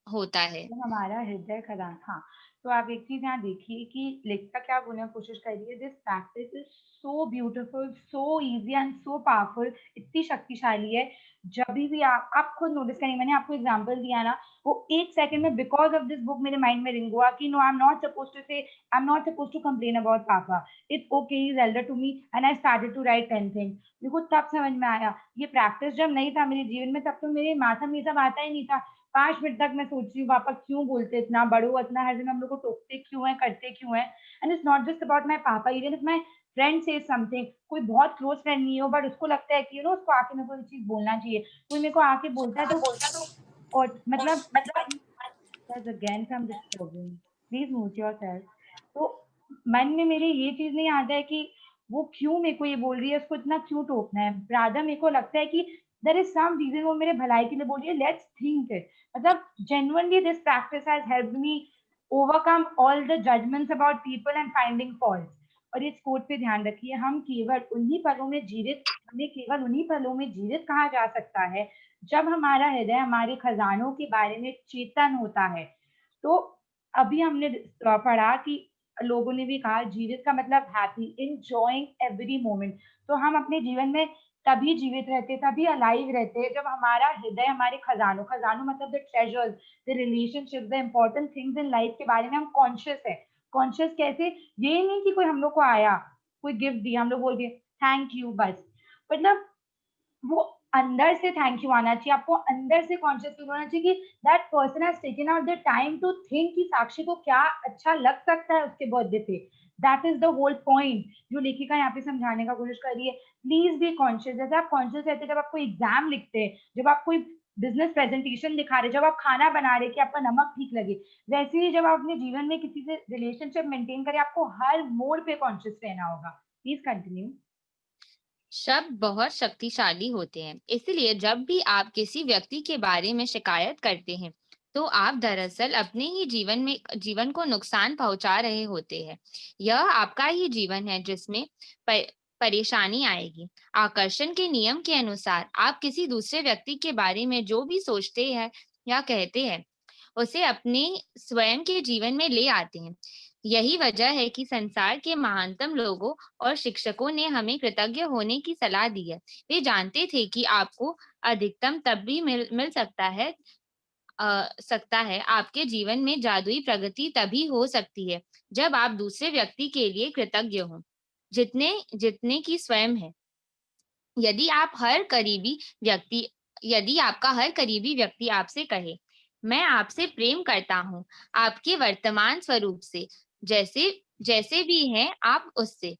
Speaker 7: होता है।
Speaker 3: तो हमारा हृदय खदान, हाँ। तो आप एक चीज यहाँ देखिए कि लेखिका क्या बोलने की कोशिश कर रही है, this practice is so beautiful, so easy and so powerful, इतनी शक्तिशाली है। जब भी आप खुद नोटिस करेंगे, मैंने आपको एग्जांपल दिया ना, वो एक सेकंड में बिकॉज ऑफ दिस बुक मेरे माइंड में रिंग हुआ कि no, I am not suppose to complain about papa, it's okay, he is elder to me, and I started to write 10 things. मेरे को तब समझ में आया, ये प्रैक्टिस जब नहीं था मेरे जीवन में, तब तो मेरे माथा में ये सब आता ही नहीं था। 5 मिनट तक मैं सोच रही हूँ पापा क्यों बोलते इतना, बड़ो इतना, हर दिन हम लोग को टोकते क्यों है, करते क्यों है। And it's not just about my papa, even if my friend से समथिंग, कोई बहुत क्लोज फ्रेंड नहीं हो बट उसको लगता है कि उसको आके मेरे को ये चीज बोलना चाहिए, कोई मेरे को आके बोलता है तो, और मतलब again from disturbing, please mute yourself. तो मन में मेरे ये चीज नहीं आता है कि वो क्यों मेरे को ये बोल रही है, उसको इतना क्यों टोकना है। राधा मेरे को लगता है कि देयर इज सम रीजन, वो मेरे भलाई के लिए बोल रही है, लेट्स थिंक इट। मतलब genuinely this practice has helped me overcome all the judgments about people and finding faults. और इस कोट पे ध्यान रखिए, हमें केवल उन्हीं पलों में जीवित कहा जा सकता है जब हमारा हृदय हमारे खजानों के बारे में चेतन होता है। तो अभी हमने पढ़ा कि लोगों ने भी कहा जीवित का मतलब हैप्पी, इंजॉइंग एवरी मोमेंट। तो हम अपने जीवन में तभी जीवित रहते, तभी अलाइव रहते जब हमारा हृदय हमारे खजानों खजानों मतलब the treasures, the relationship, the important things in life के बारे में हम कॉन्शियस है। कॉन्शियस कैसे? ये नहीं कि कोई हम लोग को आया, कोई गिफ्ट दिया, हम लोग बोल दिए थैंक यू बस। मतलब वो अंदर से थैंक यू आना चाहिए, आपको अंदर से कॉन्शियस फील होना चाहिए कि that person has taken out the time to think कि साक्षी को क्या अच्छा लग सकता है उसके बर्थडे पे। That is the whole point जो लेखिका यहाँ पे समझाने का कोशिश कर रही है। Please be conscious. जैसे आप कॉन्शियस रहते हैं जब आप कोई एग्जाम लिखते हैं, जब आप कोई बिजनेस प्रेजेंटेशन दिखा रहे, जब आप खाना बना रहे कि आपका नमक ठीक लगे, वैसे ही जब आप अपने जीवन में किसी से रिलेशनशिप मेंटेन करें, आपको हर मोड़ पे कॉन्शियस रहना होगा। Please continue.
Speaker 7: शब्द बहुत शक्तिशाली होते हैं, इसलिए जब भी आप किसी व्यक्ति के बारे में शिकायत करते हैं तो आप दरअसल अपने ही जीवन को नुकसान पहुंचा रहे होते हैं। यह आपका ही जीवन है जिसमें प- परेशानी आएगी। आकर्षण के नियम के अनुसार आप किसी दूसरे व्यक्ति के बारे में जो भी सोचते हैं या कहते हैं उसे अपने स्वयं के जीवन में ले आते हैं। यही वजह है कि संसार के महानतम लोगों और शिक्षकों ने हमें कृतज्ञ होने की सलाह दी है। वे जानते थे कि आपको अधिकतम तब भी मिल सकता है। आपके जीवन में जादुई प्रगति तभी हो सकती है जब आप दूसरे व्यक्ति के लिए कृतज्ञ हों, जितने जितने की स्वयं है। यदि आप हर करीबी व्यक्ति यदि आपका हर करीबी व्यक्ति आपसे कहे, मैं आपसे प्रेम करता हूँ, आपके वर्तमान स्वरूप से, जैसे जैसे भी हैं आप उससे,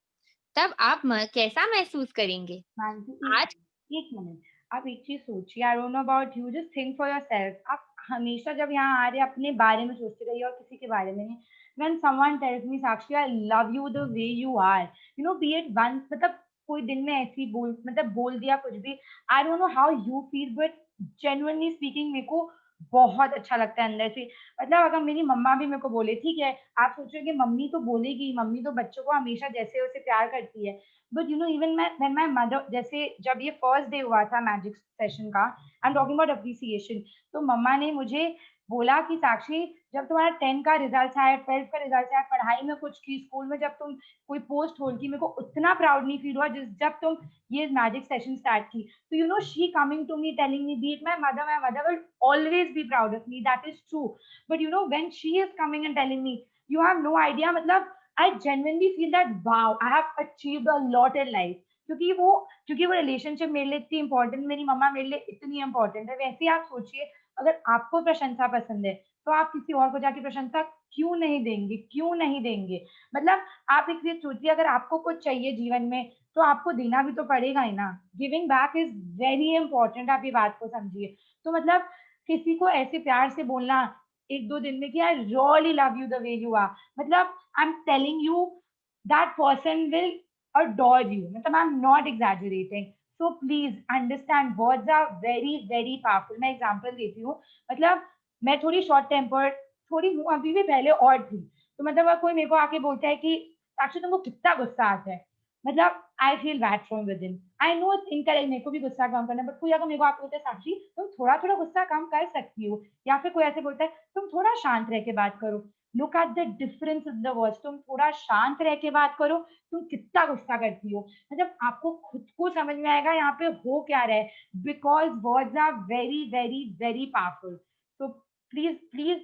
Speaker 7: तब आप कैसा महसूस करेंगे?
Speaker 3: मानसी
Speaker 7: आज
Speaker 3: एक मिनट, आप एक चीज सोचिए। आई don't know about you, just think for yourself. आप हमेशा जब यहाँ आ रहे हैं अपने बारे में सोचते रहिए और किसी के बारे में नहीं। When someone tells me Sakshi I love you the way you are, you know, be it once, मतलब कोई दिन में ऐसी बोल दिया कुछ भी। I don't know how you feel, but genuinely speaking मेरे को बहुत अच्छा लगता है अंदर से। मतलब अगर मेरी मम्मा भी मेरे को बोले, ठीक है, आप सोचोगे मम्मी तो बोलेगी, मम्मी तो बच्चों को हमेशा जैसे वैसे प्यार करती है, but you no even when my mother, जैसे जब ये फर्स्ट डे हुआ था मैजिक सेशन का, I am talking about appreciation, तो मम्मा ने मुझे बोला कि साक्षी, जब तुम्हारा 10 का रिजल्ट आया, 12 का रिजल्ट आया, पढ़ाई में कुछ की, स्कूल में जब तुम कोई पोस्ट होल्ड की, मेरे को उतना प्राउड नहीं फील हुआ जब तुम ये मैजिक सेशन स्टार्ट की। तो you know she coming to me telling me, beat my mother will always be proud of me, that is true. But you know when she is coming and telling me, you have no idea, मतलब I genuinely feel that wow, I have achieved a lot in life. क्योंकि वो relationship मेरे लिए इतनी important, मेरी मम्मा मेरे लिए इतनी इंपॉर्टेंट है। वैसे ही आप सोचिए, अगर आपको प्रशंसा पसंद है तो आप किसी और को जाके प्रशंसा क्यों नहीं देंगे, क्यों नहीं देंगे? मतलब आप एक चीज सोचिए, अगर आपको कुछ चाहिए जीवन में तो आपको देना भी तो पड़ेगा ही ना। Giving back is very important, आप ये बात को समझिए। तो मतलब किसी को ऐसे प्यार से बोलना एक दो दिन में कि I really love you the way you are, मतलब I'm telling you that person will adore you. मतलब I'm not exaggerating. So please understand, words are very very powerful. मैं एग्जांपल देती हूँ। मतलब मैं थोड़ी शॉर्ट टेम्पर थोड़ी हूँ, अभी भी पहले और थी। तो मतलब अगर कोई मेरे को आके बोलता है कि साक्षी तुमको कितना गुस्सा आता है, मतलब I feel bad from with in. I know incorrect, मेरे को भी गुस्सा कम करना है, बट कोई अगर मेरे को आके बोलता है साक्षी तुम थोड़ा थोड़ा गुस्सा कम कर सकती हो, या फिर कोई ऐसे बोलता है तुम थोड़ा शांत रह के बात करो, look at the difference in the words. तुम थोड़ा शांत रह के बात करो, तुम कितना गुस्सा करती हो, मतलब आपको खुद को समझ में आएगा यहाँ पे हो क्या रहा है, because words are very very very powerful. तो please please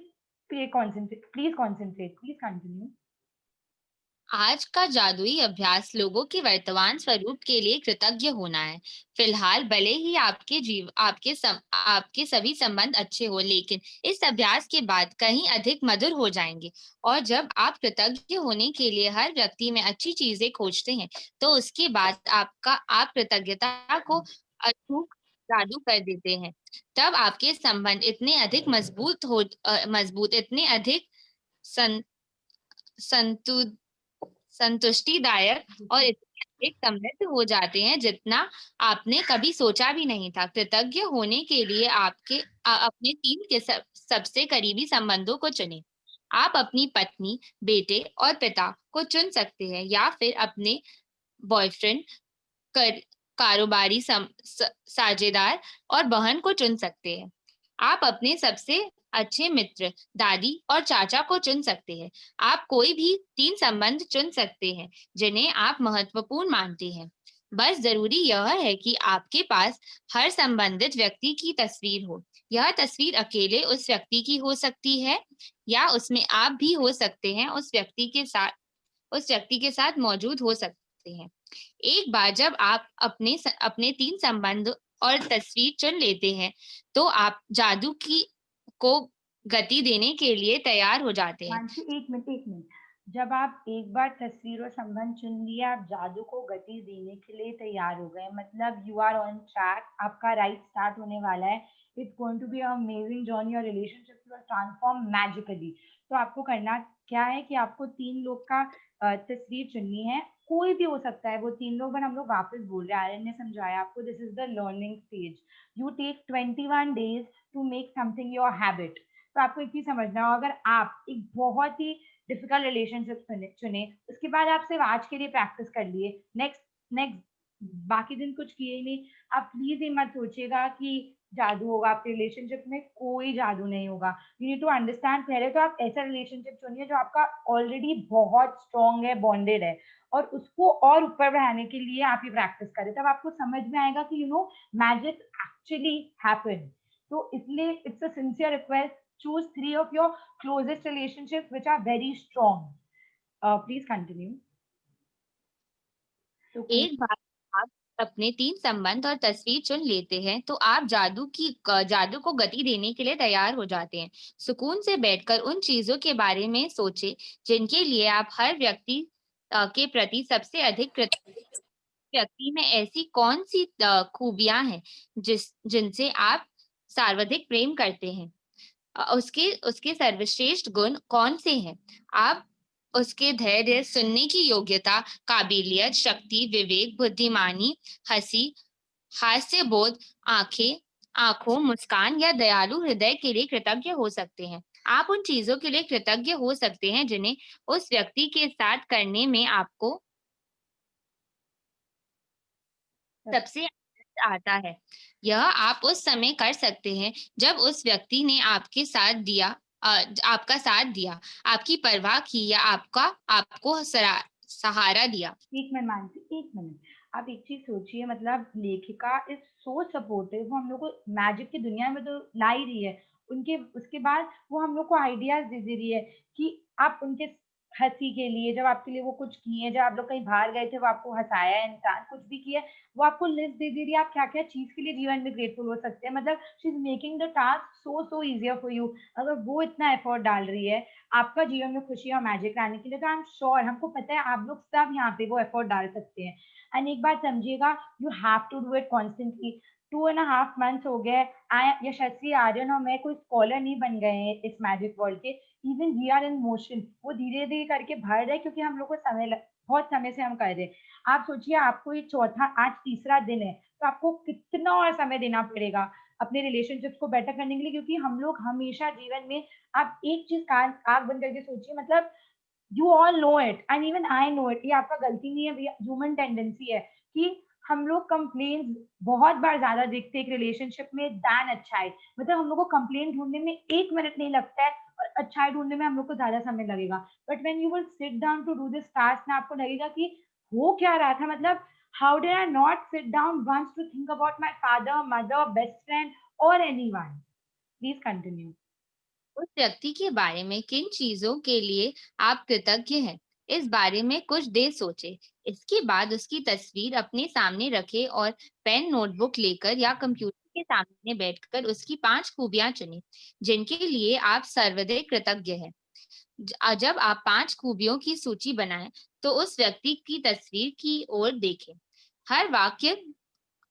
Speaker 3: please concentrate, please continue.
Speaker 7: आज का जादुई अभ्यास लोगों के वर्तमान स्वरूप के लिए कृतज्ञ होना है। फिलहाल भले ही आपके सभी संबंध अच्छे हो, लेकिन इस अभ्यास के बाद कहीं अधिक मधुर हो जाएंगे। और जब आप कृतज्ञ होने के लिए हर व्यक्ति में अच्छी चीजें खोजते हैं, तो उसके बाद आप कृतज्ञता को अचूक जादू कर देते हैं। तब आपके संबंध इतने अधिक मजबूत, इतने अधिक सं, संतु संतुष्टिदायक और इतने अधिक समृद्ध हो जाते हैं जितना आपने कभी सोचा भी नहीं था। कृतज्ञ होने के लिए अपने सबसे करीबी संबंधों को चुनें। आप अपनी पत्नी, बेटे और पिता को चुन सकते हैं, या फिर अपने बॉयफ्रेंड, कर, कारोबारी साझेदार और बहन को चुन सकते हैं। आप अपने सबसे अच्छे मित्र, दादी और चाचा को चुन सकते हैं। आप कोई भी 3 संबंध चुन सकते हैं जिन्हें आप महत्वपूर्ण मानते हैं। बस जरूरी यह है कि आपके पास हर संबंधित व्यक्ति की तस्वीर हो। यह तस्वीर अकेले उस व्यक्ति की हो सकती है या उसमें आप भी हो सकते हैं, उस व्यक्ति के साथ मौजूद हो सकते हैं। एक बार जब आप अपने 3 संबंध और तस्वीर चुन लेते हैं, तो आप जादू को गति देने के लिए तैयार हो जाते हैं।
Speaker 3: मानसी, एक मिनट, एक मिनट। जब आप एक बार तस्वीर और संबंध चुन लिए, आप जादू को गति देने के लिए तैयार हो गए, मतलब यू आर ऑन ट्रैक, आपका राइड स्टार्ट होने वाला है। It's going to be amazing journey, your relationship will transform magically. तो आपको करना क्या है कि आपको 3 लोग का तस्वीर चुननी है। कोई भी हो सकता है वो 3 लोग, पर हम लोग वापस बोल रहे हैं, आर्यन ने समझाया आपको, this is the learning stage. You take 21 days to make something your habit. तो आपको एक चीज समझना हो, अगर आप एक बहुत ही डिफिकल्ट रिलेशनशिप चुने, उसके बाद आप सिर्फ आज के लिए प्रैक्टिस कर लिए, नेक्स्ट नेक्स्ट बाकी दिन कुछ किए ही नहीं, आप प्लीज ये मत सोचिएगा कि जादू होगा आपके रिलेशनशिप में। कोई जादू नहीं होगा। यू नीड टू अंडरस्टैंड, पहले तो आप ऐसा रिलेशनशिप चुनिए जो आपका ऑलरेडी बहुत स्ट्रांग है, बॉन्डेड है, और उसको और ऊपर बढ़ाने के लिए आप ये प्रैक्टिस करें, तब आपको समझ में आएगा कि मैजिक एक्चुअली हैपन। तो इसलिए it's a sincere request, choose 3 of your closest relationships which are very strong. Please continue. So,
Speaker 7: एक बार आप अपने 3 संबंध और तस्वीर चुन लेते हैं, तो आप जादू को गति देने के लिए तैयार हो जाते हैं। सुकून से बैठकर उन चीजों के बारे में सोचें जिनके लिए आप हर व्यक्ति के प्रति सबसे अधिक कृतज्ञ। व्यक्ति में ऐसी कौन सी खूबियां हैं जिनसे आप सर्वाधिक प्रेम करते हैं? उसके उसके सर्वश्रेष्ठ गुण कौन से हैं? आप उसके धैर्य, सुनने की योग्यता, काबिलियत, शक्ति, विवेक, बुद्धिमानी, हंसी, हास्य बोध, आंखों, मुस्कान या दयालु हृदय के लिए कृतज्ञ हो सकते हैं। आप उन चीजों के लिए कृतज्ञ हो सकते हैं जिन्हें उस व्यक्ति के साथ करने में आपको सबसे आनंद आता है। यह आप उस समय कर सकते हैं जब उस व्यक्ति ने आपका साथ दिया, आपकी परवाह की या आपको सहारा दिया।
Speaker 3: एक मिनट मानसी, एक मिनट। आप एक चीज सोचिए, मतलब लेखिका इज सो सपोर्टिव, वो हम लोग को मैजिक की दुनिया में तो ला ही रही है। उनके उसके बाद वो हम लोग को आइडियाज दे रही है कि आप उनके हंसी के लिए, जब आपके लिए वो कुछ किए, जब आप लोग कहीं बाहर गए थे, वो आपको हंसाया है, इंसान कुछ भी किया है, वो आपको लिस्ट दे रही है आप क्या क्या चीज के लिए जीवन में ग्रेटफुल हो सकते हैं। मतलब she is making the task so so easier for you. अगर वो इतना एफर्ट डाल रही है आपका जीवन में खुशी और मैजिक लाने के लिए, तो आई एम श्योर, हमको पता है आप लोग सब यहाँ पे वो एफर्ट डाल सकते हैं। एंड एक बात समझिएगा, you have to do it constantly. 2.5 months हो गए, यशस्वी, आर्यन और मैं कोई स्कॉलर नहीं बन गए हैं इस मैजिक वर्ल्ड के। Even we are in motion, वो धीरे धीरे करके बढ़ रहे हैं, क्योंकि हम लोग को बहुत समय से हम कर रहे हैं। आप सोचिए, आपको ये आज तीसरा दिन है, तो आपको कितना और समय देना पड़ेगा अपने रिलेशनशिप्स को बेटर करने के लिए, क्योंकि हम लोग हमेशा जीवन में, आप एक चीज आंख बंद करके सोचिए, मतलब you all know it and even I know it, ये आपका गलती नहीं है, ह्यूमन टेंडेंसी है कि हम लोग कंप्लेन बहुत बार ज्यादा देखते हैं एक रिलेशनशिप में दैन अच्छाई। मतलब हम लोग को कंप्लेन ढूंढने में 1 मिनट नहीं लगता है, और अच्छाई ढूंढने में हम लोग को ज्यादा समय लगेगा। But when you will sit down to do this task ना, आपको लगेगा कि हो क्या रहा था, मतलब how did I not sit down once to think about my father, mother, best friend और एनीवन। Please continue.
Speaker 7: उस व्यक्ति के बारे में किन चीजों के लिए आप कृतज्ञ हैं, इस बारे में कुछ देर सोचें। इसके बाद उसकी तस्वीर अपने सामने रखें और पेन नोटबुक लेकर या कंप्यूटर के सामने बैठकर उसकी 5 खूबियां चुनें जिनके लिए आप सर्वाधिक कृतज्ञ हैं। जब आप 5 खूबियों की सूची बनाएं, तो उस व्यक्ति की तस्वीर की ओर देखें। हर वाक्य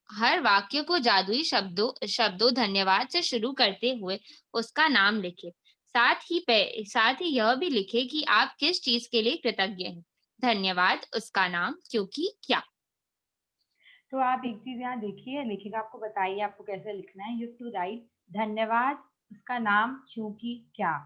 Speaker 7: हर वाक्य को जादुई शब्दों धन्यवाद से शुरू करते हुए उसका नाम लिखें। साथ ही यह भी लिखें कि आप किस चीज के लिए कृतज्ञ हैं। धन्यवाद, उसका नाम, क्योंकि क्या।
Speaker 3: तो आप एक चीज यहाँ देखिए, लेखिका आपको बताइए आपको कैसे लिखना है। यू टू राइट धन्यवाद, उसका नाम, क्योंकि क्या।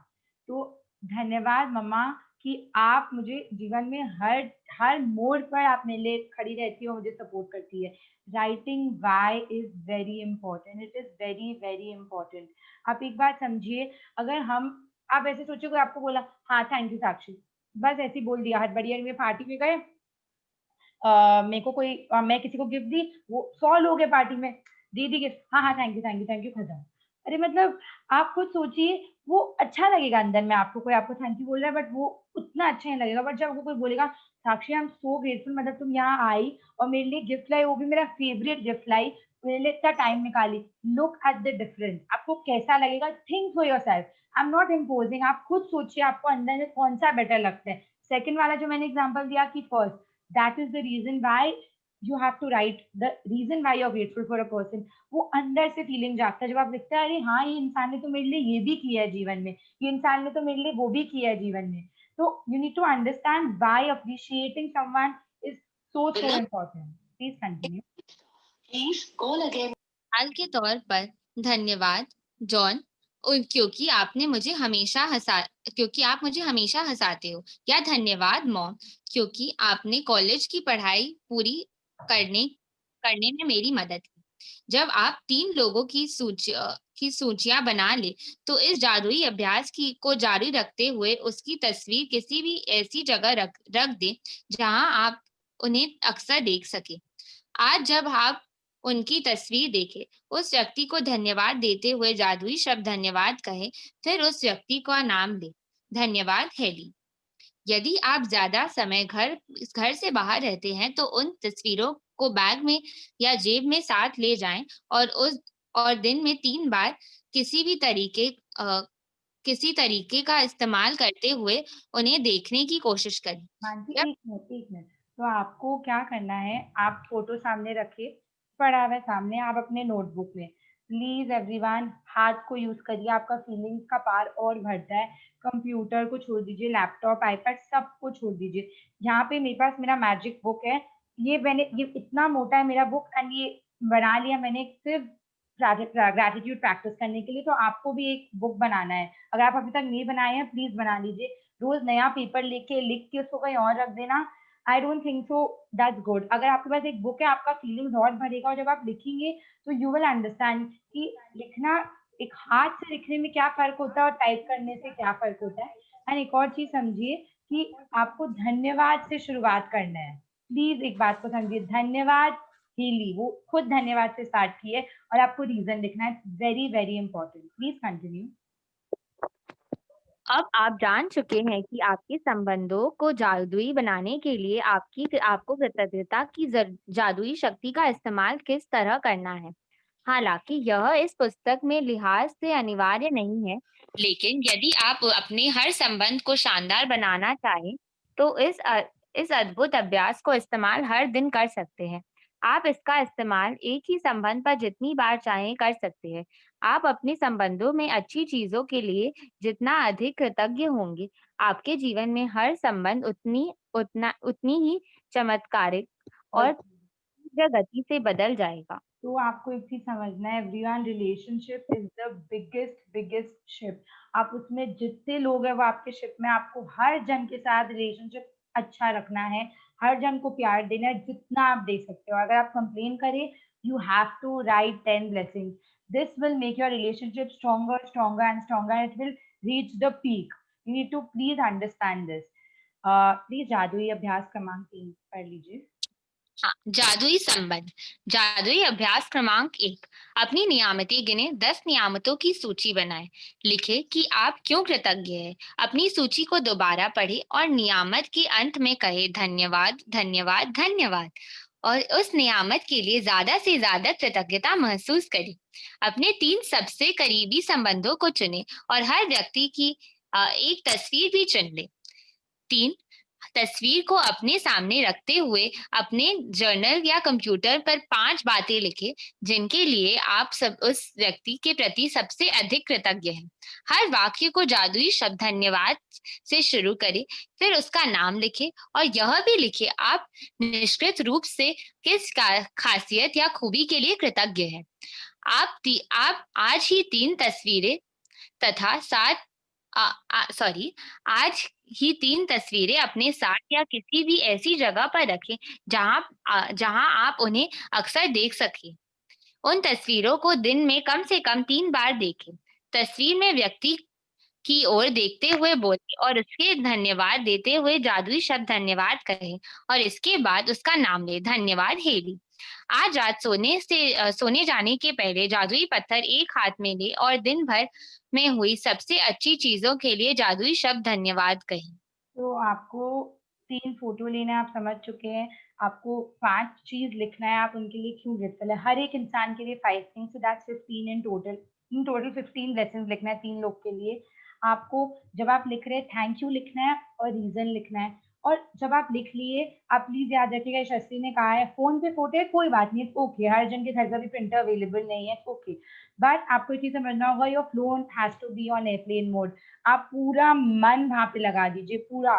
Speaker 3: तो धन्यवाद मम्मा कि आप मुझे जीवन में हर हर मोड़ पर आप मेरे लिए खड़ी रहती हो, मुझे सपोर्ट करती है। Writing why is very important, it is very very important. आप एक बात समझिए, अगर हम, आप ऐसे सोचिए कोई आपको बोला हाँ थैंक यू साक्षी, बस ऐसे ही बोल दिया, हड़बड़िया में पार्टी में गए, मेरे को कोई मैं किसी को गिफ्ट दी, वो 100 लोग हैं पार्टी में, दे दी गिफ्ट, हाँ, हाँ, thank you, thank you, thank you, खत्म। अरे मतलब आप खुद सोचिए, वो अच्छा लगेगा अंदर में आपको, कोई आपको थैंक यू बोल रहा है, बट वो उतना अच्छा नहीं लगेगा। बट जब आपको कोई बोलेगा, साक्षी आई एम सो ग्रेटफुल, मतलब तुम यहाँ आई और मेरे लिए गिफ्ट लाई, वो भी मेरा फेवरेट गिफ्ट लाई, मेरे लिए इतना टाइम निकाली, लुक एट द डिफरेंस, आपको कैसा लगेगा, think for yourself. I am not imposing, आप खुद सोचिए आपको अंदर में कौन सा बेटर लगता है। सेकंड वाला जो मैंने एग्जांपल दिया कि first, that is the reason why you have to write the reason why you are grateful for a person. वो अंदर से फीलिंग जागता है जब आप लिखते हैं, अरे हाँ, ये इंसान ने तो मेरे लिए ये भी किया है जीवन में, ये इंसान ने तो मेरे लिए वो भी किया है जीवन में। तो you need to understand why appreciating someone is so important. Please continue.
Speaker 7: हाल के तौर पर धन्यवाद जॉन, क्योंकि आप मुझे हमेशा हंसाते हो, या धन्यवाद मॉम, क्योंकि आपने कॉलेज की पढ़ाई पूरी करने करने में मेरी मदद की। जब आप 3 लोगों की सूचियां बना ले, तो इस जादुई अभ्यास को जारी रखते हुए उसकी तस्वीर किसी भी ऐसी जगह रख दे जहां आप उन्हें अक्सर देख सके। आज जब आप उनकी तस्वीर देखें, उस व्यक्ति को धन्यवाद देते हुए जादुई शब्द धन्यवाद कहें, फिर उस व्यक्ति का नाम ले, धन्यवाद हेली। यदि आप ज्यादा समय घर से बाहर रहते हैं, तो उन तस्वीरों को बैग में या जेब में साथ ले जाएं, और दिन में 3 बार किसी भी तरीके का इस्तेमाल करते हुए उन्हें देखने की कोशिश करें।
Speaker 3: मानसी,
Speaker 7: जब
Speaker 3: 1 मिनट, 1 मिनट। तो आपको क्या करना है, आप फोटो सामने रखिए, पड़ा हुआ है सामने, आप अपने नोटबुक में, प्लीज एवरीवन हाथ को यूज करिए, आपका फीलिंग्स का पार और बढ़ता है। कंप्यूटर को छोड़ दीजिए, लैपटॉप, आईपैड, सब छोड़ दीजिए। यहाँ पे मेरे पास मेरा मैजिक बुक है, ये इतना मोटा है मेरा बुक, एंड ये बना लिया मैंने सिर्फ ग्रैटिट्यूड प्रैक्टिस करने के लिए। तो आपको भी एक बुक बनाना है, अगर आप अभी तक नहीं बनाए हैं प्लीज बना लीजिए। रोज नया पेपर लेके लिख के उसको कहीं और रख देना, आई don't think so that's good. अगर आपके पास एक बुक है, आपका फीलिंग्स और भरेगा, और जब आप लिखेंगे तो यू विल अंडरस्टैंड कि लिखना, एक हाथ से लिखने में क्या फर्क होता है और टाइप करने से क्या फर्क होता है। एंड एक और चीज समझिए कि आपको धन्यवाद से शुरुआत करना है। प्लीज एक बात को समझिए, धन्यवाद हीली, वो खुद धन्यवाद से स्टार्ट किए, और आपको रीजन लिखना है, very very important. Please continue.
Speaker 7: अब आप जान चुके हैं कि आपके संबंधों को जादुई बनाने के लिए आपको कृतज्ञता की जादुई शक्ति का इस्तेमाल किस तरह करना है। हालांकि यह इस पुस्तक में लिहाज से अनिवार्य नहीं है, लेकिन यदि आप अपने हर संबंध को शानदार बनाना चाहें, तो इस अद्भुत अभ्यास को इस्तेमाल हर दिन कर सकते हैं। आप इसका इस्तेमाल एक ही संबंध पर जितनी बार चाहें कर सकते हैं। आप अपने संबंधों में अच्छी चीजों के लिए जितना अधिक कृतज्ञ होंगे, आपके जीवन में हर संबंध उतनी ही चमत्कारिक और तीव्र गति से बदल जाएगा।
Speaker 3: तो आपको एक चीज समझना है, everyone, relationship is the biggest biggest ship. आप उसमें जितने लोग हैं वो आपके शिप में, आपको हर जन के साथ रिलेशनशिप अच्छा रखना है, हर जन को प्यार देना है जितना आप दे सकते हो। अगर आप कंप्लेन करें, you have to write 10 blessings, this will make your relationship stronger stronger and stronger, it will reach the peak. You need to please understand this. Please जादुई अभ्यास क्रमांक 3 पढ़ लीजिए।
Speaker 7: हाँ, जादुई अभ्यास क्रमांक 1, अपनी नियामतें गिने, 10 नियामतों की सूची बनाएं। लिखें कि आप क्यों कृतज्ञ हैं। अपनी सूची को दोबारा पढ़ें और नियामत के अंत में कहें धन्यवाद धन्यवाद धन्यवाद, और उस नियामत के लिए ज्यादा से ज्यादा कृतज्ञता महसूस करें। अपने 3 सबसे करीबी संबंधों को चुनें और हर व्यक्ति की एक तस्वीर भी चुन लें। 3, तस्वीर को अपने सामने रखते हुए अपने जर्नल या कंप्यूटर पर 5 बातें लिखें जिनके लिए आप उस व्यक्ति के प्रति सबसे अधिक कृतज्ञ हैं। हर वाक्य को जादुई शब्द धन्यवाद से शुरू करें, फिर उसका नाम लिखें और यह भी लिखें आप निष्कृत रूप से किस खासियत या खूबी के लिए कृतज्ञ हैं। आप आज ही 3 तस्वीरें तथा आज ही 3 तस्वीरें अपने साथ या किसी भी ऐसी जगह पर रखें जहां आप उन्हें अक्सर देख सकें। उन तस्वीरों को दिन में कम से कम 3 बार देखें। तस्वीर में व्यक्ति की ओर देखते हुए बोले और उसके धन्यवाद देते हुए जादुई शब्द धन्यवाद कहे और इसके बाद उसका नाम ले, धन्यवाद हेली। आज रात सोने जाने के पहले जादुई पत्थर एक हाथ में ले और दिन भर में हुई सबसे अच्छी चीजों के लिए जादुई शब्द धन्यवाद कहे।
Speaker 3: तो आपको 3 फ़ोटो लेना है, आप समझ चुके हैं। आपको 5 चीज़ लिखना है, आप उनके लिए क्यों ग्रेटफुल है। हर एक इंसान के लिए 5 things, so that's 15 in total. In total 15 lessons लिखना है 3 लोग के लिए। आपको जब आप लिख रहे हैं थैंक यू लिखना है और रीज़न लिखना है। और जब आप लिख लिए, आप प्लीज़ याद रखिएगा, शशि ने कहा है फ़ोन पे फ़ोटो है कोई बात नहीं, इट्स ओके। हर जन के घर का भी प्रिंटर अवेलेबल नहीं है, इट्स ओके। बट आपको ये चीज़ समझना होगा, your phone has to be on airplane mode. आप पूरा मन वहाँ पे लगा दीजिए, पूरा।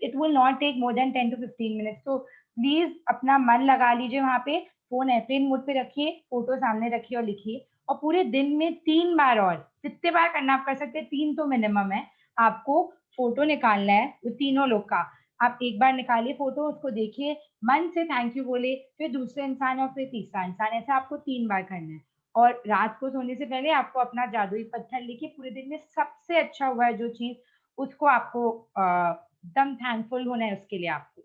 Speaker 3: It will not take more than 10 to 15 minutes. तो प्लीज अपना मन लगा लीजिए वहाँ पे, फोन एयरप्लेन मोड पे रखिए, फोटो सामने रखिए और लिखिए। और पूरे दिन में 3 बार, और जितने बार करना आप कर सकते हैं, 3 तो मिनिमम है। आपको फोटो निकालना है वो तीनों लोग का। आप एक बार निकालिए फोटो, उसको देखिए, मन से थैंक यू बोले, फिर दूसरे इंसान और फिर तीसरा इंसान, ऐसे आपको 3 बार करना है। और रात को सोने से पहले आपको अपना जादुई पत्थर लेके पूरे दिन में सबसे अच्छा हुआ है जो चीज, उसको आपको एकदम थैंकफुल होना है उसके लिए आपको।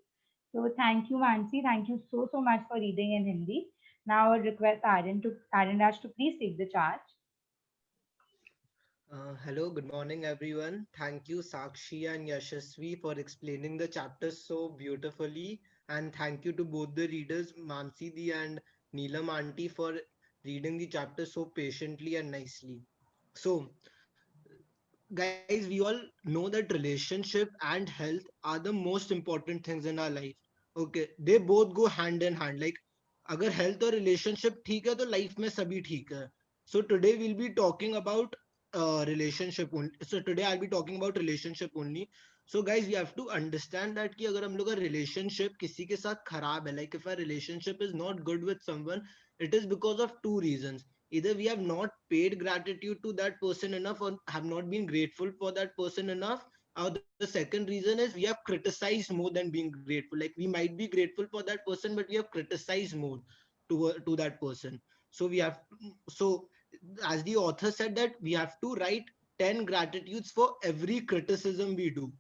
Speaker 3: So thank you, Mansi. Thank you so much for reading in Hindi. Now I would request Aaron Raj to please take the charge.
Speaker 5: Hello, good morning, everyone. Thank you, Sakshi and Yashasvi, for explaining the chapter so beautifully. And thank you to both the readers, Mansi Di and Neelam Auntie, for reading the chapter so patiently and nicely. So, guys, we all know that relationship and health are the most important things in our life. Okay, they both go hand in hand. Like, अगर health और relationship ठीक है तो life में सभी ठीक है. So today we'll be talking about relationship only. So today I'll be talking about relationship only. So guys, we have to understand that कि अगर हम लोग का relationship किसी के साथ खराब है, like if our relationship is not good with someone, it is because of two reasons. Either we have not paid gratitude to that person enough or have not been grateful for that person enough, or the second reason is we have criticized more than being grateful. Like we might be grateful for that person but we have criticized more to that person. So we have, so as the author said, that we have to write 10 gratitudes for every criticism we do.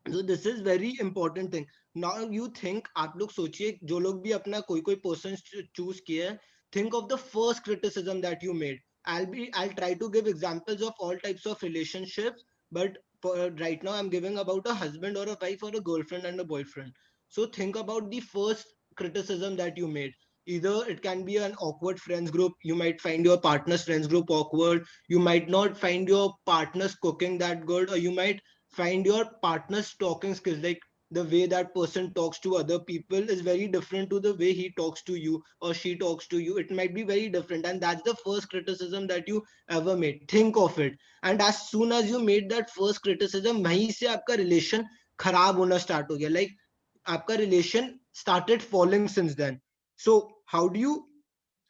Speaker 5: So this is very important thing. Now you think, आप लोग सोचिए, जो लोग भी अपना कोई कोई person choose किए हैं, think of the first criticism that you made. I'll try to give examples of all types of relationships, but for right now I'm giving about a husband or a wife or a girlfriend and a boyfriend. So think about the first criticism that you made. Either it can be an awkward friends group, you might find your partner's friends group awkward, you might not find your partner's cooking that good, or you might find your partner's talking skills, like the way that person talks to other people is very different to the way he talks to you or she talks to you. It might be very different, and that's the first criticism that you ever made. Think of it, and as soon as you made that first criticism, वहीं से आपका relation खराब होना start हो गया. Like आपका relation started falling since then. So how do you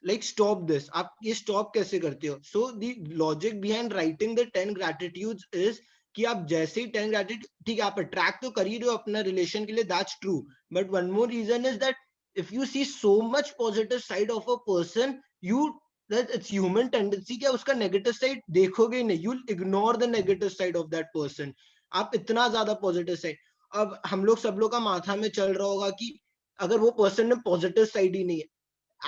Speaker 5: like stop this? आप ये stop कैसे करते हो? So the logic behind writing the 10 gratitudes is कि आप जैसे ही 10 ग्रेटिट्यूड, ठीक है, आप अट्रैक्ट तो कर ही रहे हो अपना रिलेशन के लिए, that's true, but one more reason is that if you see so much positive side of a person, you that it's human tendency कि उसका नेगेटिव साइड देखोगे ही नहीं, you ignore the negative side of that person. आप इतना ज्यादा positive side, अब हम लोग सब लोग का माथा में चल रहा होगा कि अगर वो पर्सन में पॉजिटिव साइड ही नहीं है,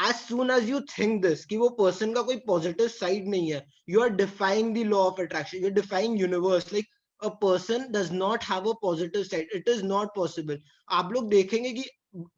Speaker 5: as soon as you think this कि वो पर्सन का कोई पॉजिटिव साइड नहीं है, you are defying the law of attraction, you're defying universe. Like a person does not have a positive side, it is not possible. आप लोग देखेंगे कि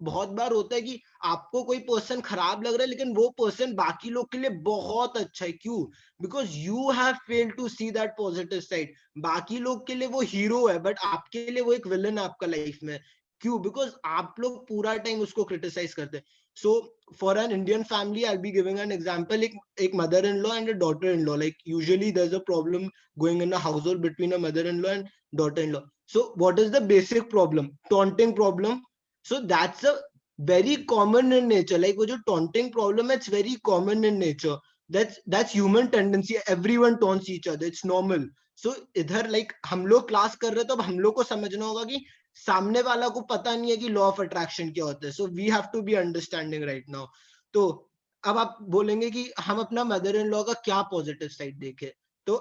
Speaker 5: बहुत बार होता है कि आपको कोई पर्सन खराब लग रहा है लेकिन वो पर्सन बाकी लोग के लिए बहुत अच्छा है. क्यों? Because you have failed to see that positive side. बाकी लोग के लिए वो हीरो है बट आपके लिए वो एक विलन है आपका लाइफ में. क्यों? बिकॉज आप लोग पूरा टाइम उसको क्रिटिसाइज करते हैं. So for an Indian family, I'll be giving an example. एक mother-in-law and a daughter-in-law. Like usually there's a problem going in a household between a mother-in-law and daughter-in-law. So what is the basic problem? Taunting problem. So that's a very common in nature. Like वो जो taunting problem है, it's very common in nature. That's human tendency. Everyone taunts each other. It's normal. So इधर like हम लोग class कर रहे हैं तो अब हम लोग को समझना होगा कि सामने वाला को पता नहीं है कि लॉ ऑफ अट्रैक्शन क्या होता है. So we have to be understanding right now. तो अब आप बोलेंगे कि हम अपना मदर इन लॉ का क्या पॉजिटिव साइड देखे. तो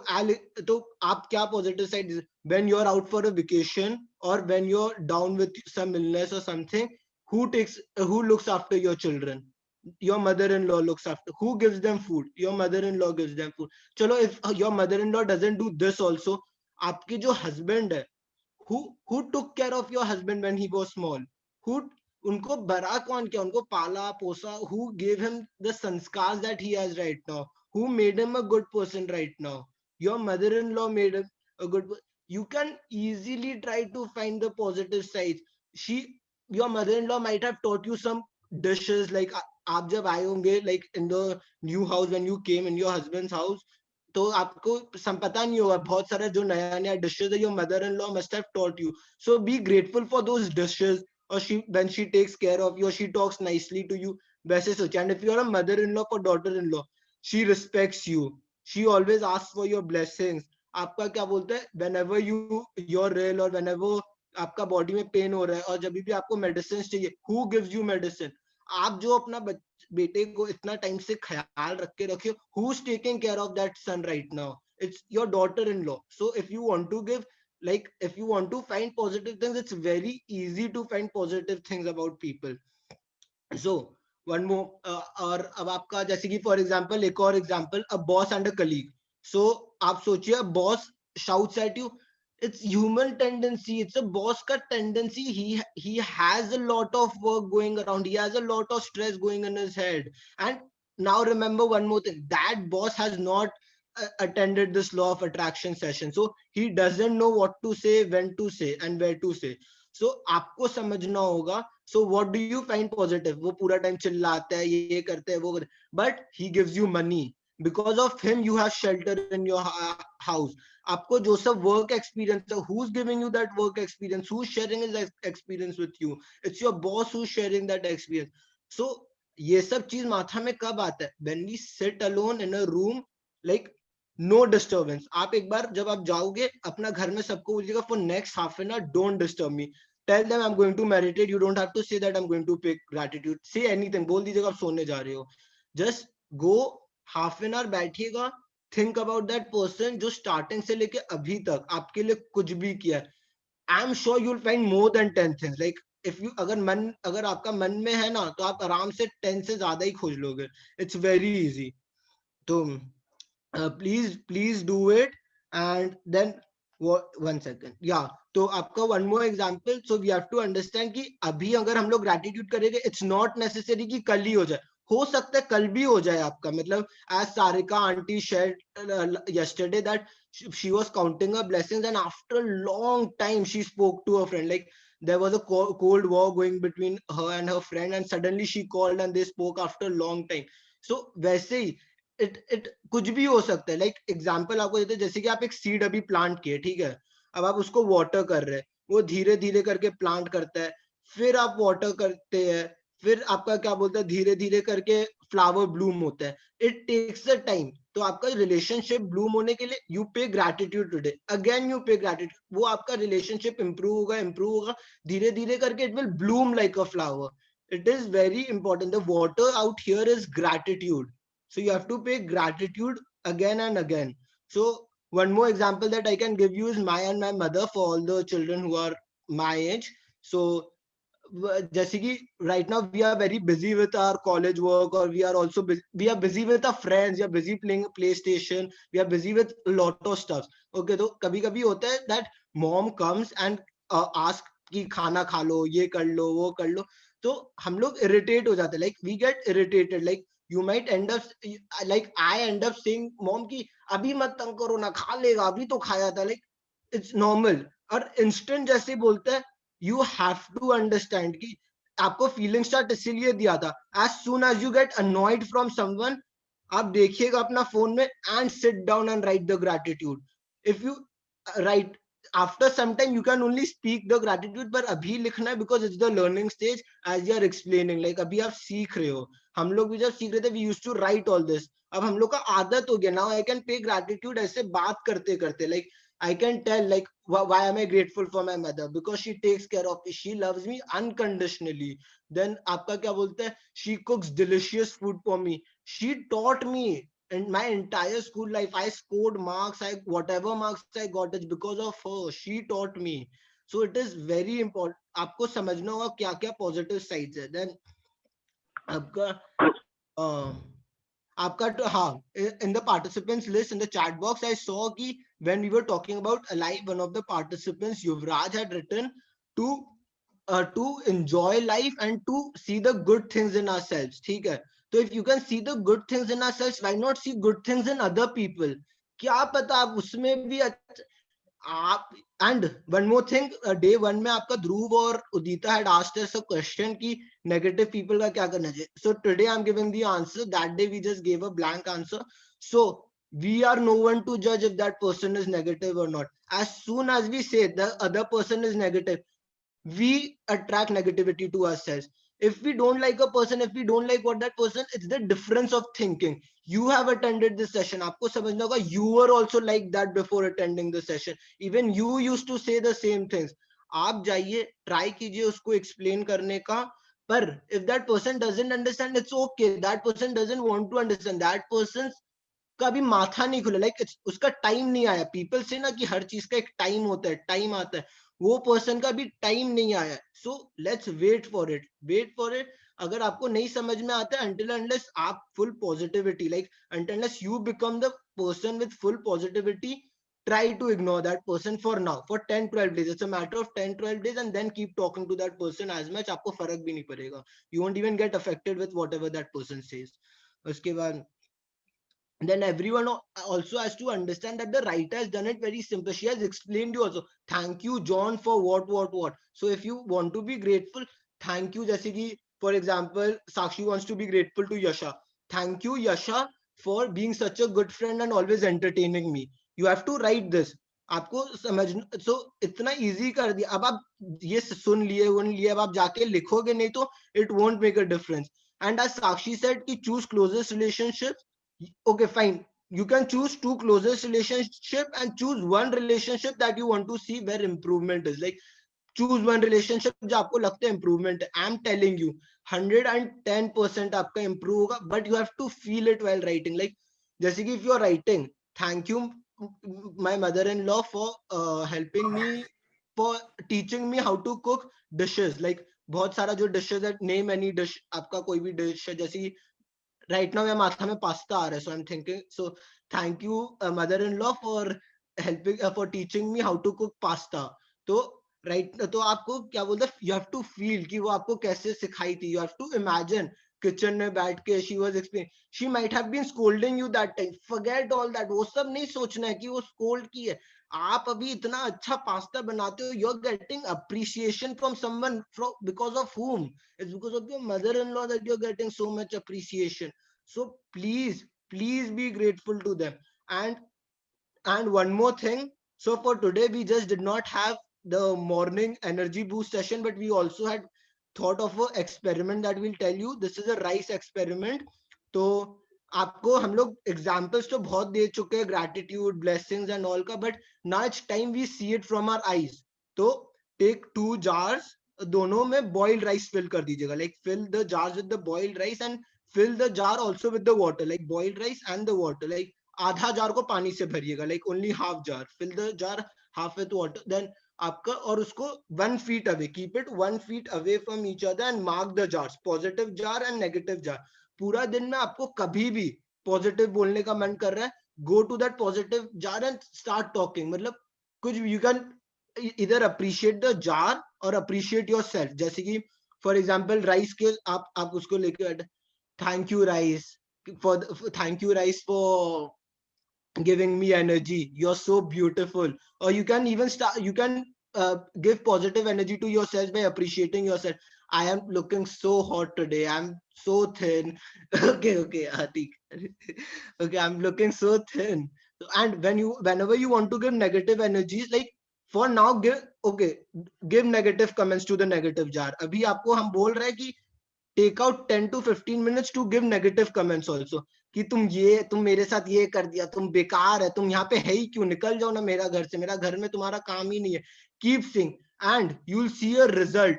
Speaker 5: आप क्या positive side, when you're out for a vacation or when you're down with some illness or something, who looks after your children? Your mother-in-law looks after. Who gives them food? Your mother-in-law gives them food. Chalo, if your mother-in-law doesn't do this also, आपके जो husband है, who took care of your husband when he was small? Who, उनको बड़ा कौन किया, उनको पाला पोसा? Who gave him the sanskars that he has right now? Who made him a good person right now? Your mother-in-law made him a good. You can easily try to find the positive sides. Your mother-in-law might have taught you some dishes, like आप जब आए होंगे, like in the new house, when you came in your husband's house, तो आपको पता नहीं होगा बहुत सारा जो नया नया डिशेस है, your mother in law must have taught you. So be grateful for those dishes, और she when she takes care of you, she talks nicely to you, वैसे सोचिए. And if you are a mother in law for daughter in law, she respects you, she always asks for your blessings. आपका क्या बोलते हैं, whenever you're ill और whenever आपका body में pain हो रहा है और जब भी आपको मेडिसिन चाहिए, हु गिव्स यू मेडिसिन? आप जो अपना बेटे को इतना टाइम से ख्याल रख के रखे, who's taking care of that son right now? It's your daughter-in-law. So if you want to give, like if you want to find positive things, it's very easy to find positive things about people. So one more, और अब आपका जैसे कि for example, एक और example, a boss and a colleague. So आप सोचिए, boss shouts at you. It's human tendency, it's a boss ka tendency. He has a lot of work going around, he has a lot of stress going in his head. And now remember one more thing, that boss has not attended this law of attraction session, so he doesn't know what to say, when to say and where to say. So आपको समझना होगा. So what do you find positive? वो पूरा time चिल्लाता है, ये करते हैं, वो करते, but he gives you money. Because of him you have shelter in your house. आपको जो सब वर्क एक्सपीरियंस है, who's giving you that work experience, who's sharing his experience with you? It's your boss who's sharing that experience. So ये सब चीज माथा में कब आता है? when we sit alone in a room, like no disturbance. आप एक बार जब आप जाओगे अपना घर में, सबको बोलिएगा for next half an hour don't disturb me. Tell them I'm going to meditate. You don't have to say that I'm going to pick gratitude. Say anything. बोल दीजिएगा आप सोने जा रहे हो. Just go half an hour, बैठिएगा, think about that person जो starting से लेके अभी तक आपके लिए कुछ भी किया है. I am sure you will find more than 10 things. Like if you, अगर आपका मन में है ना, तो आप आराम से 10 से ज्यादा ही खोज लोगे. It's very easy. तो please do it. And then one second, या तो आपका one more example. So we have to understand कि अभी अगर हम लोग ग्रेटिट्यूड करेंगे, इट्स नॉट नेसेसरी कि कल ही हो जाए. हो सकता है कल भी हो जाए आपका. मतलब as Sarika auntie shared yesterday that she was counting her blessings, and after a long time she spoke to her friend. Like there was a cold war going between her and her friend, and suddenly she called and they spoke after a long time. So वैसे ही it कुछ भी हो सकता है. Like example आपको देते हैं, जैसे कि आप एक सीड अभी प्लांट किए, ठीक है, अब आप उसको वाटर कर रहे हैं, वो धीरे धीरे करके प्लांट करता है, फिर आप वाटर करते हैं, फिर आपका क्या बोलते हैं, धीरे धीरे करके फ्लावर ब्लूम होता है. It takes a time. तो आपका रिलेशनशिप ब्लूम होने के लिए you pay gratitude today, again you pay gratitude, वो आपका रिलेशनशिप इंप्रूव होगा धीरे धीरे करके. It will bloom like a flower. It is very important. The water out here is gratitude. So you have to pay gratitude again and again. So one more example that I can give you is my and my mother, for all the children who are my age. So जैसे कि right now we are very busy with our college work, or we are also we are busy with our friends, we are busy playing PlayStation, we are busy with a lot of stuff. Okay, तो कभी कभी होता है that mom comes and ask कि खाना खा लो, ये कर लो, वो कर लो. तो हम लोग irritate हो जाते हैं. Like we get irritated. Like you might end up, like I end up saying mom कि अभी मत तंग करो ना, खा लेगा, अभी तो खाया था. Like it's normal. और instant जैसे बोलते हैं, you have to understand कि आपको feeling start इसीलिए दिया था. As soon as you get annoyed from someone, आप देखिएगा अपना फोन में and sit down and write the gratitude. If you write, after some time you can only speak the gratitude, पर अभी लिखना है because it's the learning stage, as you are explaining. Like अभी आप सीख रहे हो, हम लोग भी जब सीख रहे थे, we used to write all this. अब हम लोग का आदत हो गया. Now I can pay gratitude ऐसे बात करते करते. Like I can tell, like why am I grateful for my mother? Because she takes care of me, she loves me unconditionally. Then आपका क्या बोलते हैं, she cooks delicious food for me, she taught me in my entire school life, I scored marks. Whatever marks I got is because of her. She taught me. So it is very important. आपको समझना होगा क्या क्या positive sides है. Then आपका आपका हाँ, in the participants list in the chat box I saw कि when we were talking about alive, one of the participants Yuvraj had written to enjoy life and to see the good things in ourselves. ठीक है, तो if you can see the good things in ourselves, why not see good things in other people? क्या पता आप उसमें भी आप. And one more thing, day one में आपका ध्रुव और उदिता had asked us a question कि negative people का क्या करना चाहिए. So today I'm giving the answer. That day we just gave a blank answer. So we are no one to judge if that person is negative or not. As soon as we say the other person is negative, we attract negativity to ourselves. If we don't like a person, if we don't like what that person, it's the difference of thinking. You have attended this session, आपको समझना होगा, you were also like that before attending the session. Even you used to say the same things. आप जाइए, try कीजिए उसको explain करने का. पर if that person doesn't understand, it's okay. That person doesn't want to understand. That person's का भी माथा नहीं खुला, लाइक उसका टाइम नहीं आया. पीपल से ना कि हर चीज का एक टाइम होता है, टाइम आता है. वो पर्सन का भी टाइम नहीं आया. So let's wait for it, wait for it. अगर आपको नहीं समझ में आता है, until unless आप full positivity, like until unless you become the person with full positivity, try to ignore that person for now, for 10-12 days. It's a matter of 10-12 days, and then keep talking to that person as much. आपको फर्क भी नहीं पड़ेगा. You won't even get affected with whatever that person says. उसके बाद then everyone also has to understand that the writer has done it very simple. She has explained you also. Thank you, John, for what. So if you want to be grateful, thank you. जैसे कि for example, Sakshi wants to be grateful to Yasha. Thank you, Yasha, for being such a good friend and always entertaining me. You have to write this. आपको समझ, so इतना easy कर दिया. अब आप ये सुन लिए, अब आप जाके लिखोगे नहीं तो it won't make a difference. And as Sakshi said कि choose closest relationships. Okay, fine. You can choose two closest relationship and choose one relationship that you want to see where improvement is. Like choose one relationship जो आपको लगता है improvement है. I'm telling you, 110% आपका improve होगा, but you have to feel it while writing. Like जैसे कि if you are writing, thank you my mother-in-law for helping me, for teaching me how to cook dishes. Like बहुत सारा जो dishes है, name any dish, आपका कोई भी dish है. जैसे right now मेरे माथा में पास्ता आ रहा है, so I'm thinking, so thank you mother-in-law for helping for teaching me how to cook pasta. तो right, तो आपको क्या बोलते हैं, you have to feel कि वो आपको कैसे सिखाई थी. You have to imagine kitchen में बैठ के she was explaining, she might have been scolding you that time. Forget all that. वो सब नहीं सोचना है कि वो scold की है. आप अभी इतना अच्छा पास्ता बनाते हो, you're getting appreciation from someone, because of whom? It's because of your mother-in-law that you're getting so much appreciation. So please be grateful to them. And one more thing, so for today we just did not have the morning energy boost session, but we also had thought of an experiment that we'll tell you. This is a rice experiment. तो आपको हम लोग examples तो बहुत दे चुके हैं, gratitude, blessings and all का, but now it's time we see it from our eyes. तो टेक 2 jars, दोनों में बॉइल्ड राइस फिल कर दीजिएगा. Like fill the jars with the boiled rice and fill the jar also with the water, like boiled rice and the water. Like आधा jar को पानी से भरिएगा, like only half jar. Fill the jar half with water. Then आपका, और उसको 1 feet away, keep it 1 feet away from each other and mark the jars, positive jar and negative jar. पूरा दिन में आपको कभी भी पॉजिटिव बोलने का मन कर रहा है, go to that positive jar and start talking. मतलब कुछ you can either appreciate the jar or appreciate yourself. जैसे कि for example राइस के आप उसको लेके, thank you rice for giving me energy, you're so beautiful. Or you can even give positive energy to yourself by appreciating yourself. I am looking so hot today, I'm so thin. Okay, Atik. Okay, I'm looking so thin. And whenever you want to give negative energies, like for now, give negative comments to the negative jar. अभी आपको हम बोल रहे हैं कि take out 10 to 15 minutes to give negative comments also, कि तुम मेरे साथ ये कर दिया, तुम बेकार है, तुम यहाँ पे है ही क्यों, निकल जाओ ना मेरा घर से, मेरा घर में तुम्हारा काम ही नहीं है. Keep saying and you'll see a result.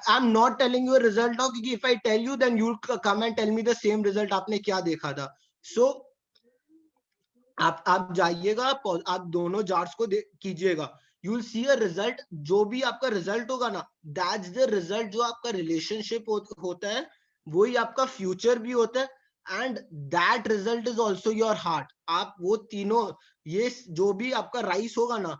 Speaker 5: I'm not telling you a result now, क्योंकि if I tell you then you'll come and tell me the same result आपने क्या देखा था. So आप जाइएगा, आप दोनों जार्स को कीजिएगा, you will see a result. जो भी आपका रिजल्ट होगा ना, दैट्स द रिजल्ट. जो आपका रिलेशनशिप होता है वही आपका फ्यूचर भी होता है, and that result is also your heart. आप वो तीनों, ये जो भी आपका राइस होगा ना,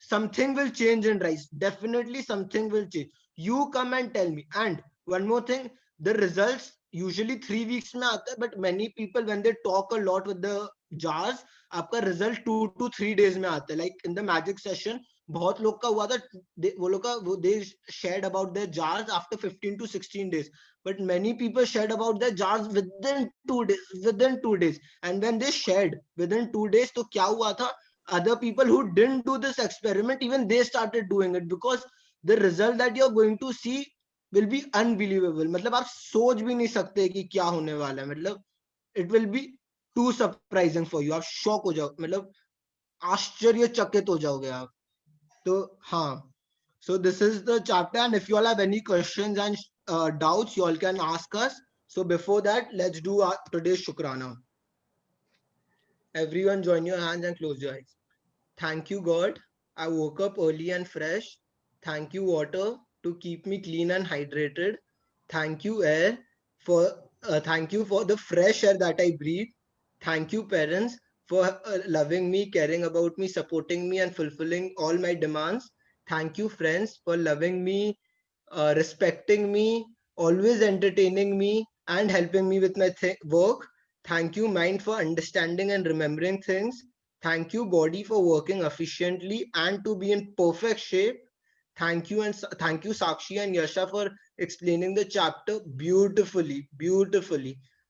Speaker 5: something will change in rice, definitely something will change. You come and tell me. And one more thing, the results usually 3 weeks में आता है, but many people when they talk a lot with the jars, आपका result 2 to 3 days में आता है. Like in the magic session बहुत लोग का हुआ था, वो लोग का they shared about their jars after 15 to 16 days, but many people shared about their jars within 2 days. And when they shared within 2 days, तो क्या हुआ था, other people who didn't do this experiment, even they started doing it, because the result that you're going to see will be unbelievable. मतलब आप सोच भी नहीं सकते कि क्या होने वाला है. मतलब it will be too surprising for you. आप शॉक हो जाओ, मतलब आश्चर्यचकित हो जाओगे आप. तो हाँ, so this is the chapter, and if you all have any questions and doubts, you all can ask us. So before that, let's do our today's Shukrana. Everyone join your hands and close your eyes. Thank you, God. I woke up early and fresh. Thank you, water, to keep me clean and hydrated. Thank you, air, thank you for the fresh air that I breathe. Thank you, parents, for loving me, caring about me, supporting me, and fulfilling all my demands. Thank you, friends, for loving me, respecting me, always entertaining me, and helping me with my work. Thank you, mind, for understanding and remembering things. Thank you, body, for working efficiently and to be in perfect shape. Thank you, and thank you, Sakshi and Yasha, for explaining the chapter beautifully.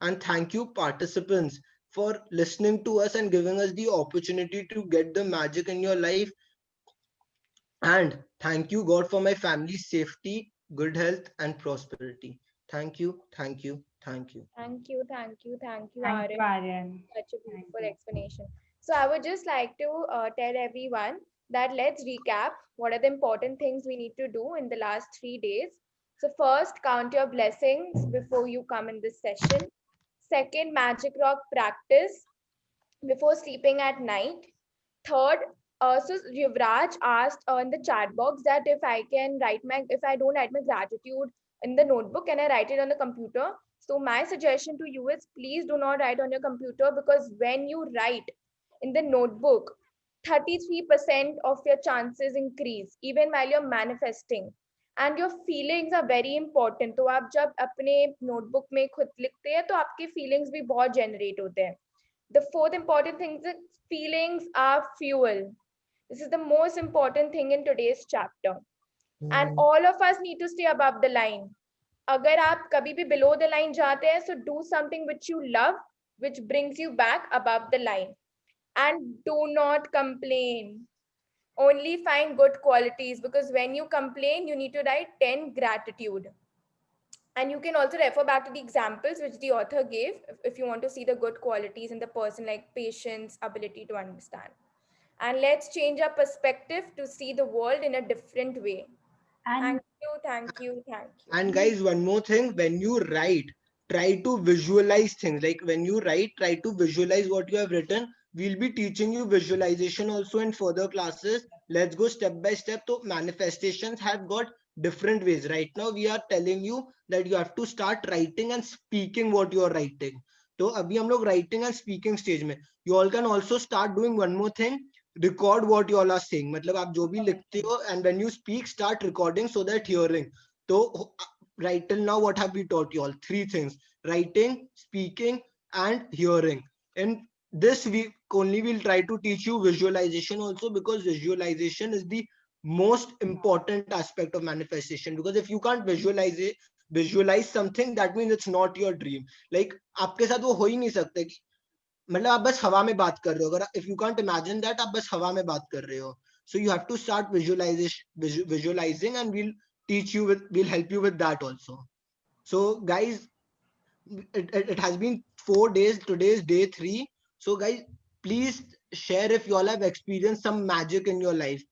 Speaker 5: And thank you, participants, for listening to us and giving us the opportunity to get the magic in your life. And thank you, God, for my family's safety, good health, and prosperity. Thank you, thank you, thank you.
Speaker 1: Thank you,
Speaker 3: Thank you,
Speaker 1: Aryan.
Speaker 3: Aryan.
Speaker 1: Such a
Speaker 3: Thank
Speaker 1: beautiful
Speaker 3: you.
Speaker 1: explanation. So I would just like to tell everyone that let's recap what are the important things we need to do in the last 3 days. So first, count your blessings before you come in this session. Second, magic rock practice before sleeping at night. Third, so Yuvraj asked in the chat box that if I don't write my gratitude in the notebook, can I write it on the computer? So my suggestion to you is please do not write on your computer, because when you write in the notebook, 33% of your chances increase even while you're manifesting. And your feelings are very important. तो आप जब अपने notebook में खुद लिखते हैं तो आपके feelings भी बहुत generate होते हैं. The fourth important thing is that feelings are fuel. This is the most important thing in today's chapter. And all of us need to stay above the line. अगर आप कभी भी below the line जाते हैं, so do something which you love, which brings you back above the line. And do not complain. Only find good qualities, because when you complain, you need to write 10 gratitude. And you can also refer back to the examples which the author gave if you want to see the good qualities in the person, like patience, ability to understand. And let's change our perspective to see the world in a different way.
Speaker 3: And
Speaker 1: Thank you.
Speaker 5: And guys, one more thing, when you write, try to visualize things. Like when you write, try to visualize what you have written. We'll be teaching you visualization also in further classes. Let's go step by step. So manifestations have got different ways. Right now, we are telling you that you have to start writing and speaking what you are writing. तो अभी हम लोग writing and speaking stage में. You all can also start doing one more thing. Record what you all are saying. मतलब आप जो भी लिखते हो, and when you speak, start recording so that hearing. So right till now, what have we taught you all? 3 things: writing, speaking, and hearing. In this week only, we'll try to teach you visualization also, because visualization is the most important aspect of manifestation. Because if you can't visualize something, that means it's not your dream. Like आपके साथ वो हो ही नहीं सकता कि मतलब आप बस हवा में बात कर रहे हो. अगर if you can't imagine that, आप बस हवा में बात कर रहे हो. So you have to start visualizing, and we'll help you with that also. So guys, it has been 4 days. Today is day 3. So guys, please share if you all have experienced some magic in your life.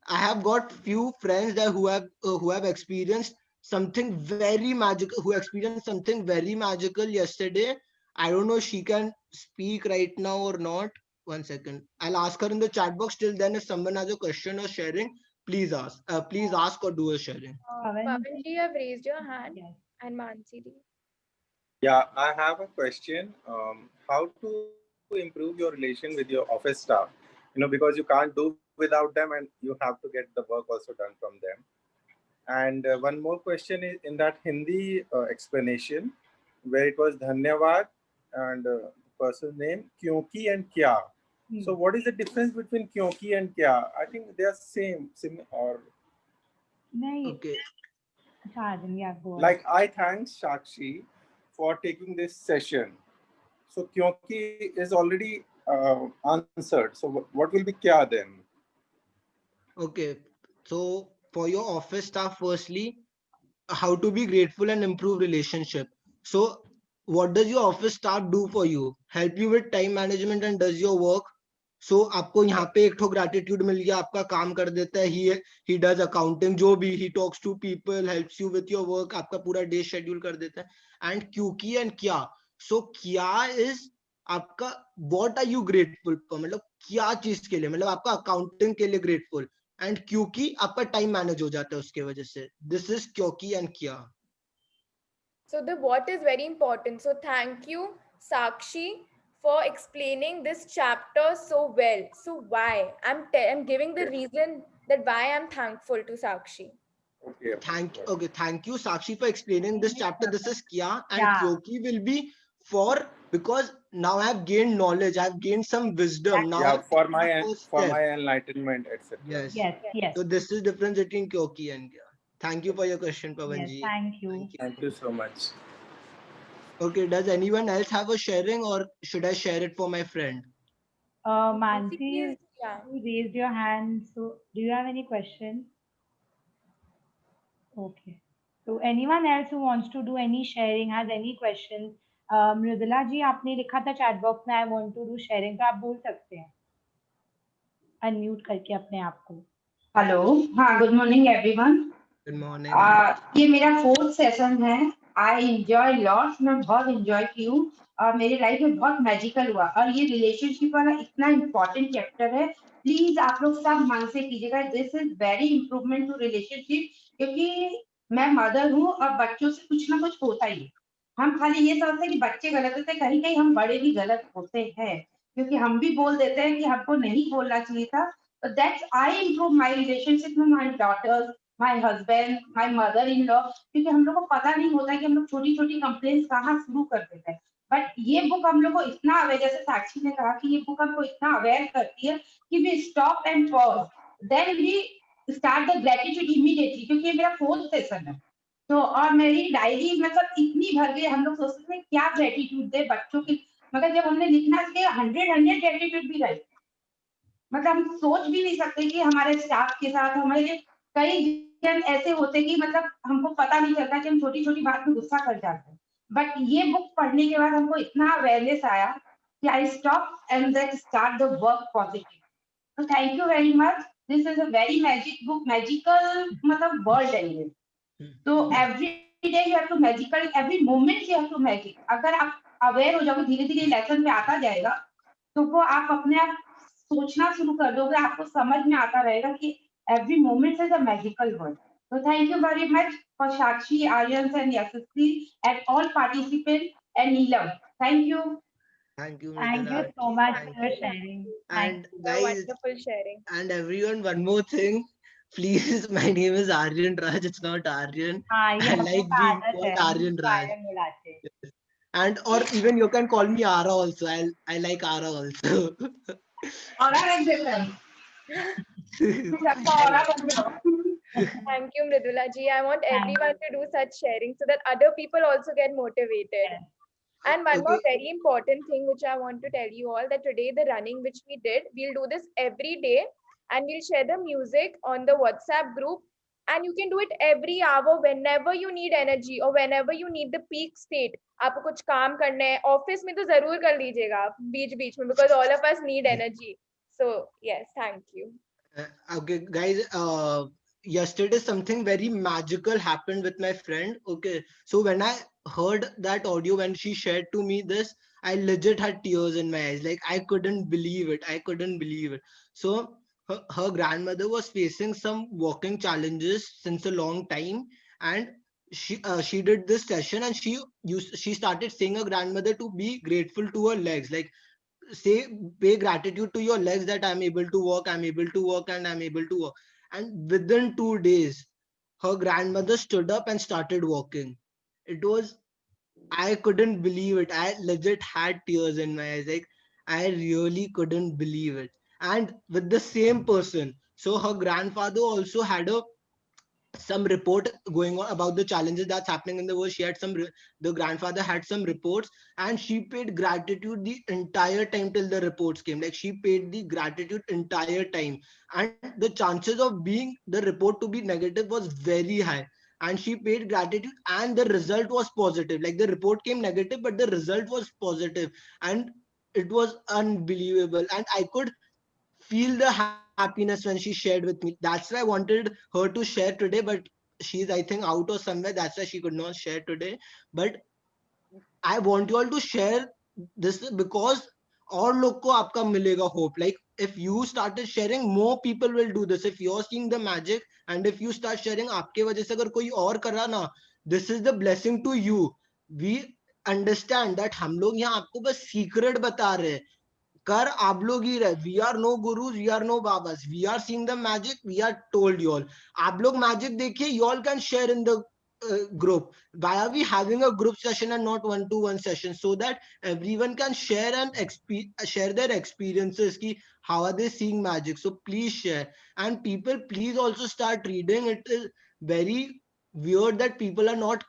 Speaker 5: I have got few friends that who have experienced something very magical, who experienced something very magical yesterday. I don't know if she can speak right now or not. 1 second. I'll ask her in the chat box. Till then, if someone has a question or sharing, please ask. Please ask or do a sharing.
Speaker 3: Pawan
Speaker 1: Pavan ji, you have raised your hand,
Speaker 3: yes.
Speaker 1: and Mansi ji.
Speaker 8: Yeah, I have a question. How to improve your relation with your office staff? Because you can't do without them, and you have to get the work also done from them. And one more question is in that Hindi explanation, where it was Dhanyavad and the person's name Kyunki and Kya. So what is the difference between Kyunki and Kya? I think they are same or
Speaker 3: नहीं
Speaker 5: Okay.
Speaker 3: अच्छा Aryan yeah go ahead.
Speaker 8: like I thank Shakshi for taking this session. So Kyunki is already answered. So what will be Kya then?
Speaker 5: Okay. So for your office staff, firstly, how to be grateful and improve relationship. So what does your office staff do for you? Help you with time management and does your work. So आपको यहाँ पे एक ठो gratitude मिल गया, आपका काम कर देता है. He does accounting, जो भी he talks to people, helps you with your work, आपका पूरा day schedule कर देता है. And क्योंकि and क्या. So क्या is आपका what are you grateful for, मतलब क्या चीज के लिए, मतलब आपका accounting के लिए grateful. एंड क्योंकि आपका टाइम मैनेज हो जाता है उसके वजह से. दिस इज क्योंकि एंड क्या.
Speaker 1: So the what is very important. So thank you, Sakshi, for explaining this chapter so well. So why? I'm giving the reason that why I'm thankful to Sakshi.
Speaker 8: Okay.
Speaker 5: Thank you Sakshi for explaining this chapter. This is क्या and
Speaker 3: Yeah.
Speaker 5: क्योंकि will be for, because now I have gained knowledge, I have gained some wisdom now.
Speaker 8: Yeah, for my
Speaker 5: first step.
Speaker 8: enlightenment, etc.
Speaker 5: Yes.
Speaker 3: Yes.
Speaker 5: So this is difference between क्योंकि and क्या. Thank you for your question, Pawan
Speaker 3: Yes,
Speaker 5: ji.
Speaker 3: thank you.
Speaker 8: Thank you so much.
Speaker 5: Okay, does anyone else have a sharing or should I share it for my friend?
Speaker 3: Mansi,
Speaker 1: Please, yeah.
Speaker 3: you raised your hand. So, do you have any question? Okay. So, anyone else who wants to do any sharing, has any questions? Mridula ji आपने लिखा था chat box में I want to do sharing, तो आप बोल सकते हैं unmute करके अपने आप को.
Speaker 9: हेलो, हाँ, good morning everyone.
Speaker 5: Good morning.
Speaker 9: ये मेरा 4th सेशन है. आई एंजॉय लॉट्स, मैं बहुत एंजॉय की हूँ और मेरी लाइफ में बहुत मैजिकल हुआ. और ये रिलेशनशिप वाला इतना इम्पोर्टेंट चैप्टर है, प्लीज आप लोग सब मन से कीजिएगा. This is very improvement to relationship, क्योंकि मैं मदर हूँ और बच्चों से कुछ ना कुछ होता ही है. हम खाली ये समझते हैं कि बच्चे गलत होते हैं, कहीं कहीं हम बड़े भी गलत होते हैं, क्योंकि हम भी बोल देते हैं कि हमको नहीं बोलना चाहिए था. That's I improve my relationship with my daughters, my husband, my mother-in-law, क्योंकि हम लोग को पता नहीं होता कि हम लोग छोटी छोटी कंप्लेंट्स कहाँ शुरू कर देते हैं. बट ये बुक हम लोग को इतना अवेयर, जैसे साक्षी ने कहा कि ये बुक हमको इतना अवेयर करती है कि we stop and pause, then we start the gratitude immediately, क्योंकि ये मेरा 4th सेशन है. तो और मेरी डायरी मतलब इतनी भर गई, हम लोग सोचते हैं क्या ग्रेटिट्यूड दे बच्चों की, मगर जब हमने लिखना सीखा 100 ग्रेटिट्यूड भी रहे. मतलब हम सोच भी नहीं सकते कि हमारे स्टाफ के साथ हमारे कई जन ऐसे होते कि मतलब हमको पता नहीं चलता कि हम छोटी छोटी बात में गुस्सा कर जाते हैं. बट ये बुक पढ़ने के बाद हमको इतना अवेयरनेस आया कि I stop and then start the work positive. तो thank you very much. This is a very magic book, magical मतलब वर्ल्ड है ये. तो every day you have to magical, every moment you have to magic. अगर आप aware हो जाओगे, धीरे धीरे लेसन में आता जाएगा, तो वो आप अपने आप सोचना शुरू कर दोगे, आपको समझ में आता रहेगा कि every moment is a magical word. So thank you very much for Shakshi, Aryan and Yashasvi and all participants and Neelam. Thank you.
Speaker 5: Thank you,
Speaker 3: Thank you
Speaker 5: Mridula.
Speaker 3: so much
Speaker 5: Thank
Speaker 3: for
Speaker 5: you.
Speaker 3: sharing.
Speaker 5: And
Speaker 1: A
Speaker 5: guys,
Speaker 1: wonderful sharing.
Speaker 5: and everyone, one more thing, please. My name is Aryan Raj. It's not Aryan.
Speaker 3: हाँ, ये
Speaker 5: I
Speaker 3: हम
Speaker 5: like
Speaker 3: लोग का
Speaker 5: being
Speaker 3: आदत है,
Speaker 5: called
Speaker 3: हम
Speaker 5: Aryan
Speaker 3: लोग
Speaker 5: Raj.
Speaker 3: Aryan बुलाते हैं.
Speaker 5: And or even you can call me Ara also. I like Ara also.
Speaker 9: और रख देते हैं. सबका और रख दो.
Speaker 1: Thank you, Mridula ji. I want
Speaker 3: Thank
Speaker 1: everyone to do such sharing so that other people also get motivated.
Speaker 3: Yes.
Speaker 1: And one more
Speaker 5: Okay.
Speaker 1: very important thing which I want to tell you all, that today the running which we did, we'll do this every day and we'll share the music on the WhatsApp group, and you can do it every hour whenever you need energy or whenever you need the peak state. आपको कुछ काम करना है office में तो जरूर कर लीजिएगा आप बीच बीच में, because all of us need energy. So yes, thank you.
Speaker 5: Okay, guys. Yesterday something very magical happened with my friend. Okay, so when I heard that audio, when she shared to me this, I legit had tears in my eyes. Like I couldn't believe it. I couldn't believe it. So her grandmother was facing some walking challenges since a long time, and she did this session, and she started saying her grandmother to be grateful to her legs. Like say, pay gratitude to your legs that I'm able to walk, I'm able to walk, and I'm able to walk. And within 2 days, her grandmother stood up and started walking. It was, I couldn't believe it. I legit had tears in my eyes. Like I really couldn't believe it. And with the same person. So her grandfather also had some report going on about the challenges that's happening in the world. She had the grandfather had some reports, and she paid gratitude the entire time till the reports came. Like she paid the gratitude entire time, and the chances of being the report to be negative was very high. And she paid gratitude, and the result was positive. Like the report came negative, but the result was positive, and it was unbelievable. And I could feel the happiness when she shared with me. That's why I wanted her to share today, but she's, I think, out or somewhere. That's why she could not share today. But I want you all to share this, because और लोग को आपका मिलेगा hope. Like if you started sharing, more people will do this. If you're seeing the magic, and if you start sharing, आपके वजह से अगर कोई और कर रहा ना, this is the blessing to you. We understand that हम लोग यहाँ आपको बस secret बता रहे हैं. कर आप लोग ही रहे. We are no gurus, we are no babas. We are seeing the magic, we are told you all. आप लोग magic देखिए, you all can share in the group. Why are we having a group session and not one-to-one session? So that everyone can share and share their experiences. Ki how are they seeing magic? So please share. And people, please also start reading. It is very weird that people are not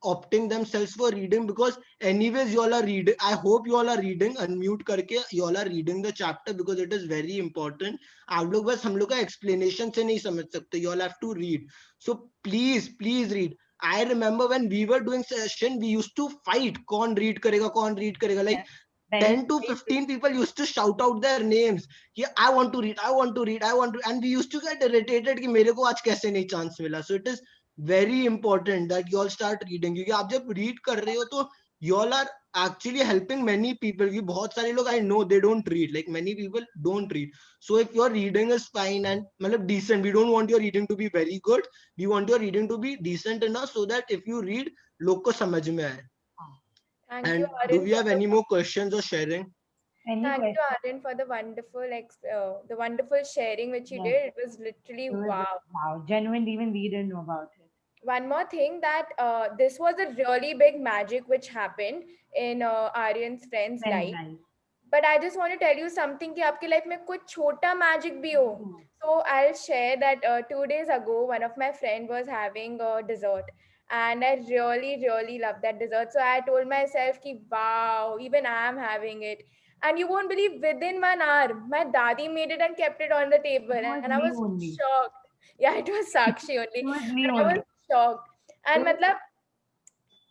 Speaker 5: opting themselves for reading, because anyways you all are reading. I hope you all are reading. Unmute करके you all are reading the chapter, because it is very important. आप लोग बस हम लोग का explanation से नहीं समझ सकते. You all have to read. So please read. I remember when we were doing session, we used to fight. कौन read करेगा. Like 10 to 15 people used to shout out their names. Yeah, I want to read, I want to read, I want to, and we used to get irritated कि मेरे को आज कैसे नहीं chance मिला. So it is very important that you all start reading. क्योंकि आप जब read कर रहे हो तो you all are actually helping many people. कि बहुत सारे लोग, I know they don't read. Like many people don't read. So if your reading is fine and मतलब decent, we don't want your reading to be very good. We want your reading to be decent enough so that if you read, लोग को समझ में आए.
Speaker 1: Thank you,
Speaker 5: And do
Speaker 1: Aryan,
Speaker 5: we
Speaker 1: for
Speaker 5: have any more questions or sharing?
Speaker 3: Any
Speaker 1: thank you,
Speaker 3: question?
Speaker 1: Aryan, for the wonderful sharing which you
Speaker 3: Yes.
Speaker 1: did. It was literally
Speaker 3: It was
Speaker 1: wow.
Speaker 3: wow. Genuine, even we didn't know about it.
Speaker 1: One more thing, that this was a really big magic which happened in Aryan's friend's
Speaker 3: Friends
Speaker 1: life.
Speaker 3: life.
Speaker 1: But I just want to tell you something कि आपके life में कुछ छोटा magic भी हो. So I'll share that 2 days ago, one of my friend was having a dessert, and I really love that dessert. So I told myself कि wow, even I'm having it. And you won't believe, within 1 hour, my dadi made it and kept it on the table,
Speaker 3: It
Speaker 1: and
Speaker 3: was
Speaker 1: I
Speaker 3: me
Speaker 1: was
Speaker 3: only.
Speaker 1: shocked. Yeah, it was Sakshi only.
Speaker 3: It was me
Speaker 1: And I was
Speaker 3: only.
Speaker 1: shocked. And मतलब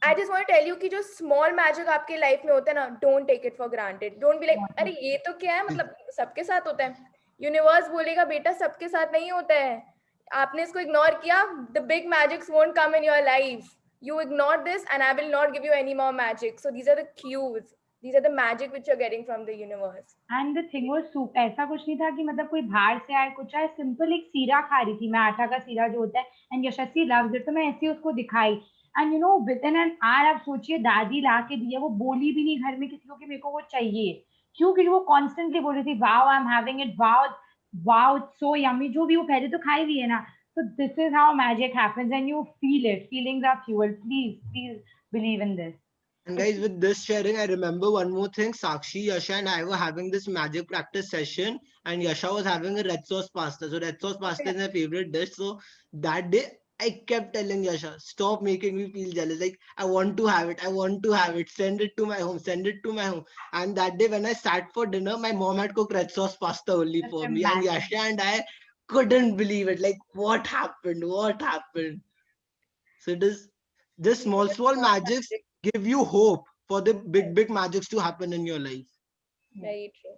Speaker 1: I just want to tell you कि जो small magic आपके life में होता है ना, don't take it for granted. Don't be like, अरे ये तो क्या है, मतलब सबके साथ होता है. Universe बोलेगा बेटा सबके साथ नहीं होता है. आपने इसको ignore किया, the big magics won't come in your life. You ignore this and I will not give you any more magic. So these are the cues. These are the magic which you're getting from the universe.
Speaker 3: And the thing was soup, ऐसा कुछ नहीं था कि मतलब कोई बाहर से आए कुछ आए. सिंपल एक सीरा खा रही थी मैं, आटा का सीरा जो होता है, एंड यशस्वी लव्स इट, तो मैं ऐसे ही उसको दिखाई. And you know with in an hour, आप सोचिए, दादी ला के दी है, वो बोली भी नहीं घर में किसी को कि मेरे को वो चाहिए. क्यों? क्योंकि वो कॉन्स्टेंटली बोल रही थी wow I am having it, wow wow so yummy. जो भी वो पहले तो खाई हुई है ना. So this is how magic happens, and you feel it. Feelings are fuel. Please believe in this.
Speaker 5: And guys, with this sharing, I remember one more thing. Sakshi, Yasha, and I were having this magic practice session, and Yasha was having a red sauce pasta. So red sauce pasta is my favorite dish. So that day, I kept telling Yasha, stop making me feel jealous. Like I want to have it. I want to have it. Send it to my home. Send it to my home. And that day, when I sat for dinner, my mom had cooked red sauce pasta only
Speaker 3: Just
Speaker 5: for me, and
Speaker 3: imagine.
Speaker 5: Yasha and I couldn't believe it. Like what happened? What happened? So it is just small, small magics give you hope for the big magics to happen in your life.
Speaker 1: Very true.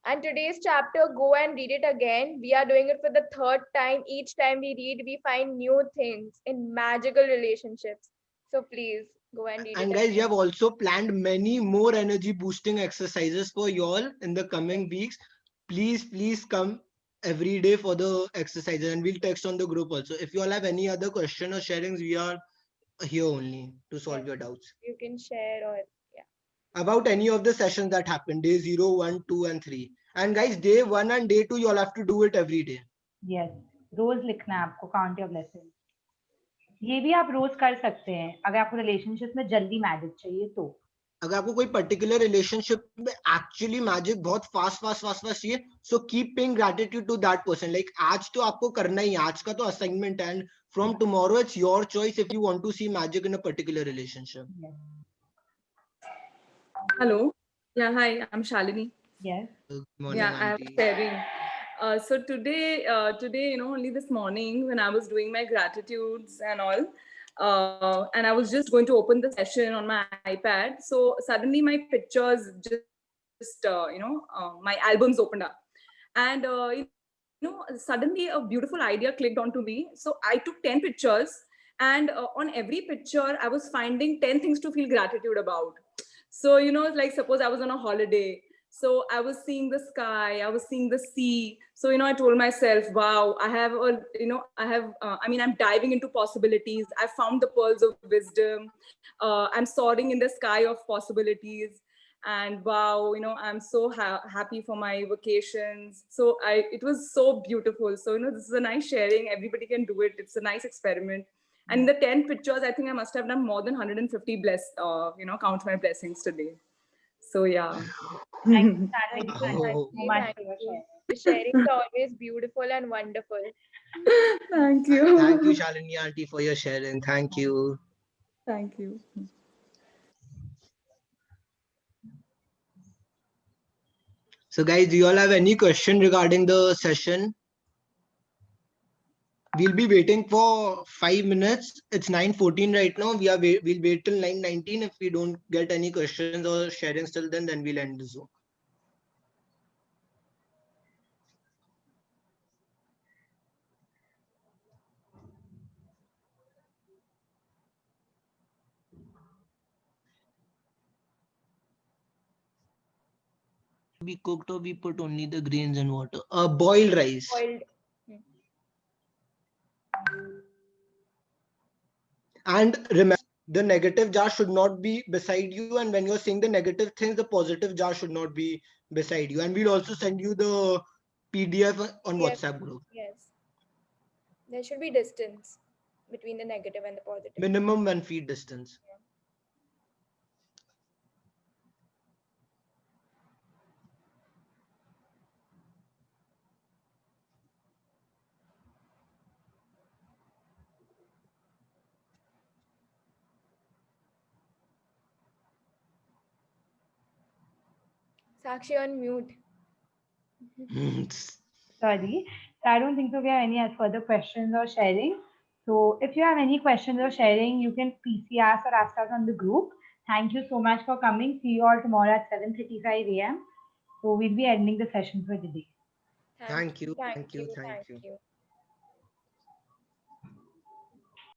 Speaker 1: And today's chapter, go and read it again. We are doing it for the third time. Each time we read, we find new things in magical relationships. So please Go and read
Speaker 5: And
Speaker 1: it.
Speaker 5: guys, we have also planned many more energy boosting exercises for you all in the coming weeks. Please come every day for the exercises, and we'll text on the group also. If you all have any other question or sharings, we are here only to solve
Speaker 1: Yes.
Speaker 5: your doubts
Speaker 1: You can share or yeah.
Speaker 5: about any of the sessions that happen, day 0, 1, 2 and 3. And guys, day 1 and day 2, you all have to do it every day.
Speaker 3: Yes, रोज लिखना है आपको count your blessings. ये भी आप रोज कर सकते हैं अगर आपको रिलेशनशिप में जल्दी मैजिक चाहिए तो.
Speaker 5: अगर आपको कोई पर्टिकुलर रिलेशनशिप में एक्चुअली मैजिक बहुत फास्ट चाहिए, so keep paying gratitude to that person. Like आज तो आपको करना ही है, आज का तो असाइनमेंट है, and from tomorrow it's your choice if you want to see magic in a particular relationship.
Speaker 6: Hello. Yeah, hi, I'm Shalini.
Speaker 3: Yes.
Speaker 5: Good morning,
Speaker 6: Yeah, I'm
Speaker 5: auntie.
Speaker 6: sharing. So today, only this morning when I was doing my gratitudes and all, and I was just going to open the session on my iPad. So suddenly my pictures my albums opened up, and suddenly a beautiful idea clicked onto me. So I took 10 pictures, and on every picture I was finding 10 things to feel gratitude about. So like suppose I was on a holiday, so I was seeing the sky, I was seeing the sea. So I told myself, wow, I'm diving into possibilities. I found the pearls of wisdom. I'm soaring in the sky of possibilities. And wow, I'm so happy for my vacations. So it was so beautiful. So this is a nice sharing. Everybody can do it. It's a nice experiment. And in the 10 pictures, I think I must have done more than 150 count my blessings today. So yeah.
Speaker 3: Thank you, Shalini.
Speaker 1: Thank
Speaker 3: Thank
Speaker 1: you,
Speaker 3: you
Speaker 5: Oh.
Speaker 3: so much
Speaker 1: thank
Speaker 3: for your
Speaker 1: you.
Speaker 3: sharing.
Speaker 1: The sharings are always beautiful and wonderful.
Speaker 6: Thank you.
Speaker 5: Thank you, Shalini auntie, for your sharing. Thank you.
Speaker 6: Thank you.
Speaker 5: So guys, do you all have any question regarding the session? We'll be waiting for 5 minutes. It's 9:14 right now. We'll wait till 9:19. If we don't get any questions or sharing till then we'll end the Zoom. Be cooked or we put only the grains and water? Boiled rice.
Speaker 1: Boiled.
Speaker 5: And remember, the negative jar should not be beside you, and when you're saying the negative things, the positive jar should not be beside you. And we'll also send you the PDF on
Speaker 1: Yes.
Speaker 5: WhatsApp group.
Speaker 1: Yes. There should be distance between the negative and the positive.
Speaker 5: Minimum 1 feet distance.
Speaker 1: Sakshi on mute.
Speaker 3: Sorry. So I don't think so we have any further questions or sharing. So if you have any questions or sharing, you can PC us or ask us on the group. Thank you so much for coming. See you all tomorrow at 7:35 a.m. So we'll be ending the session for today.
Speaker 5: Thank you.
Speaker 1: Thank you.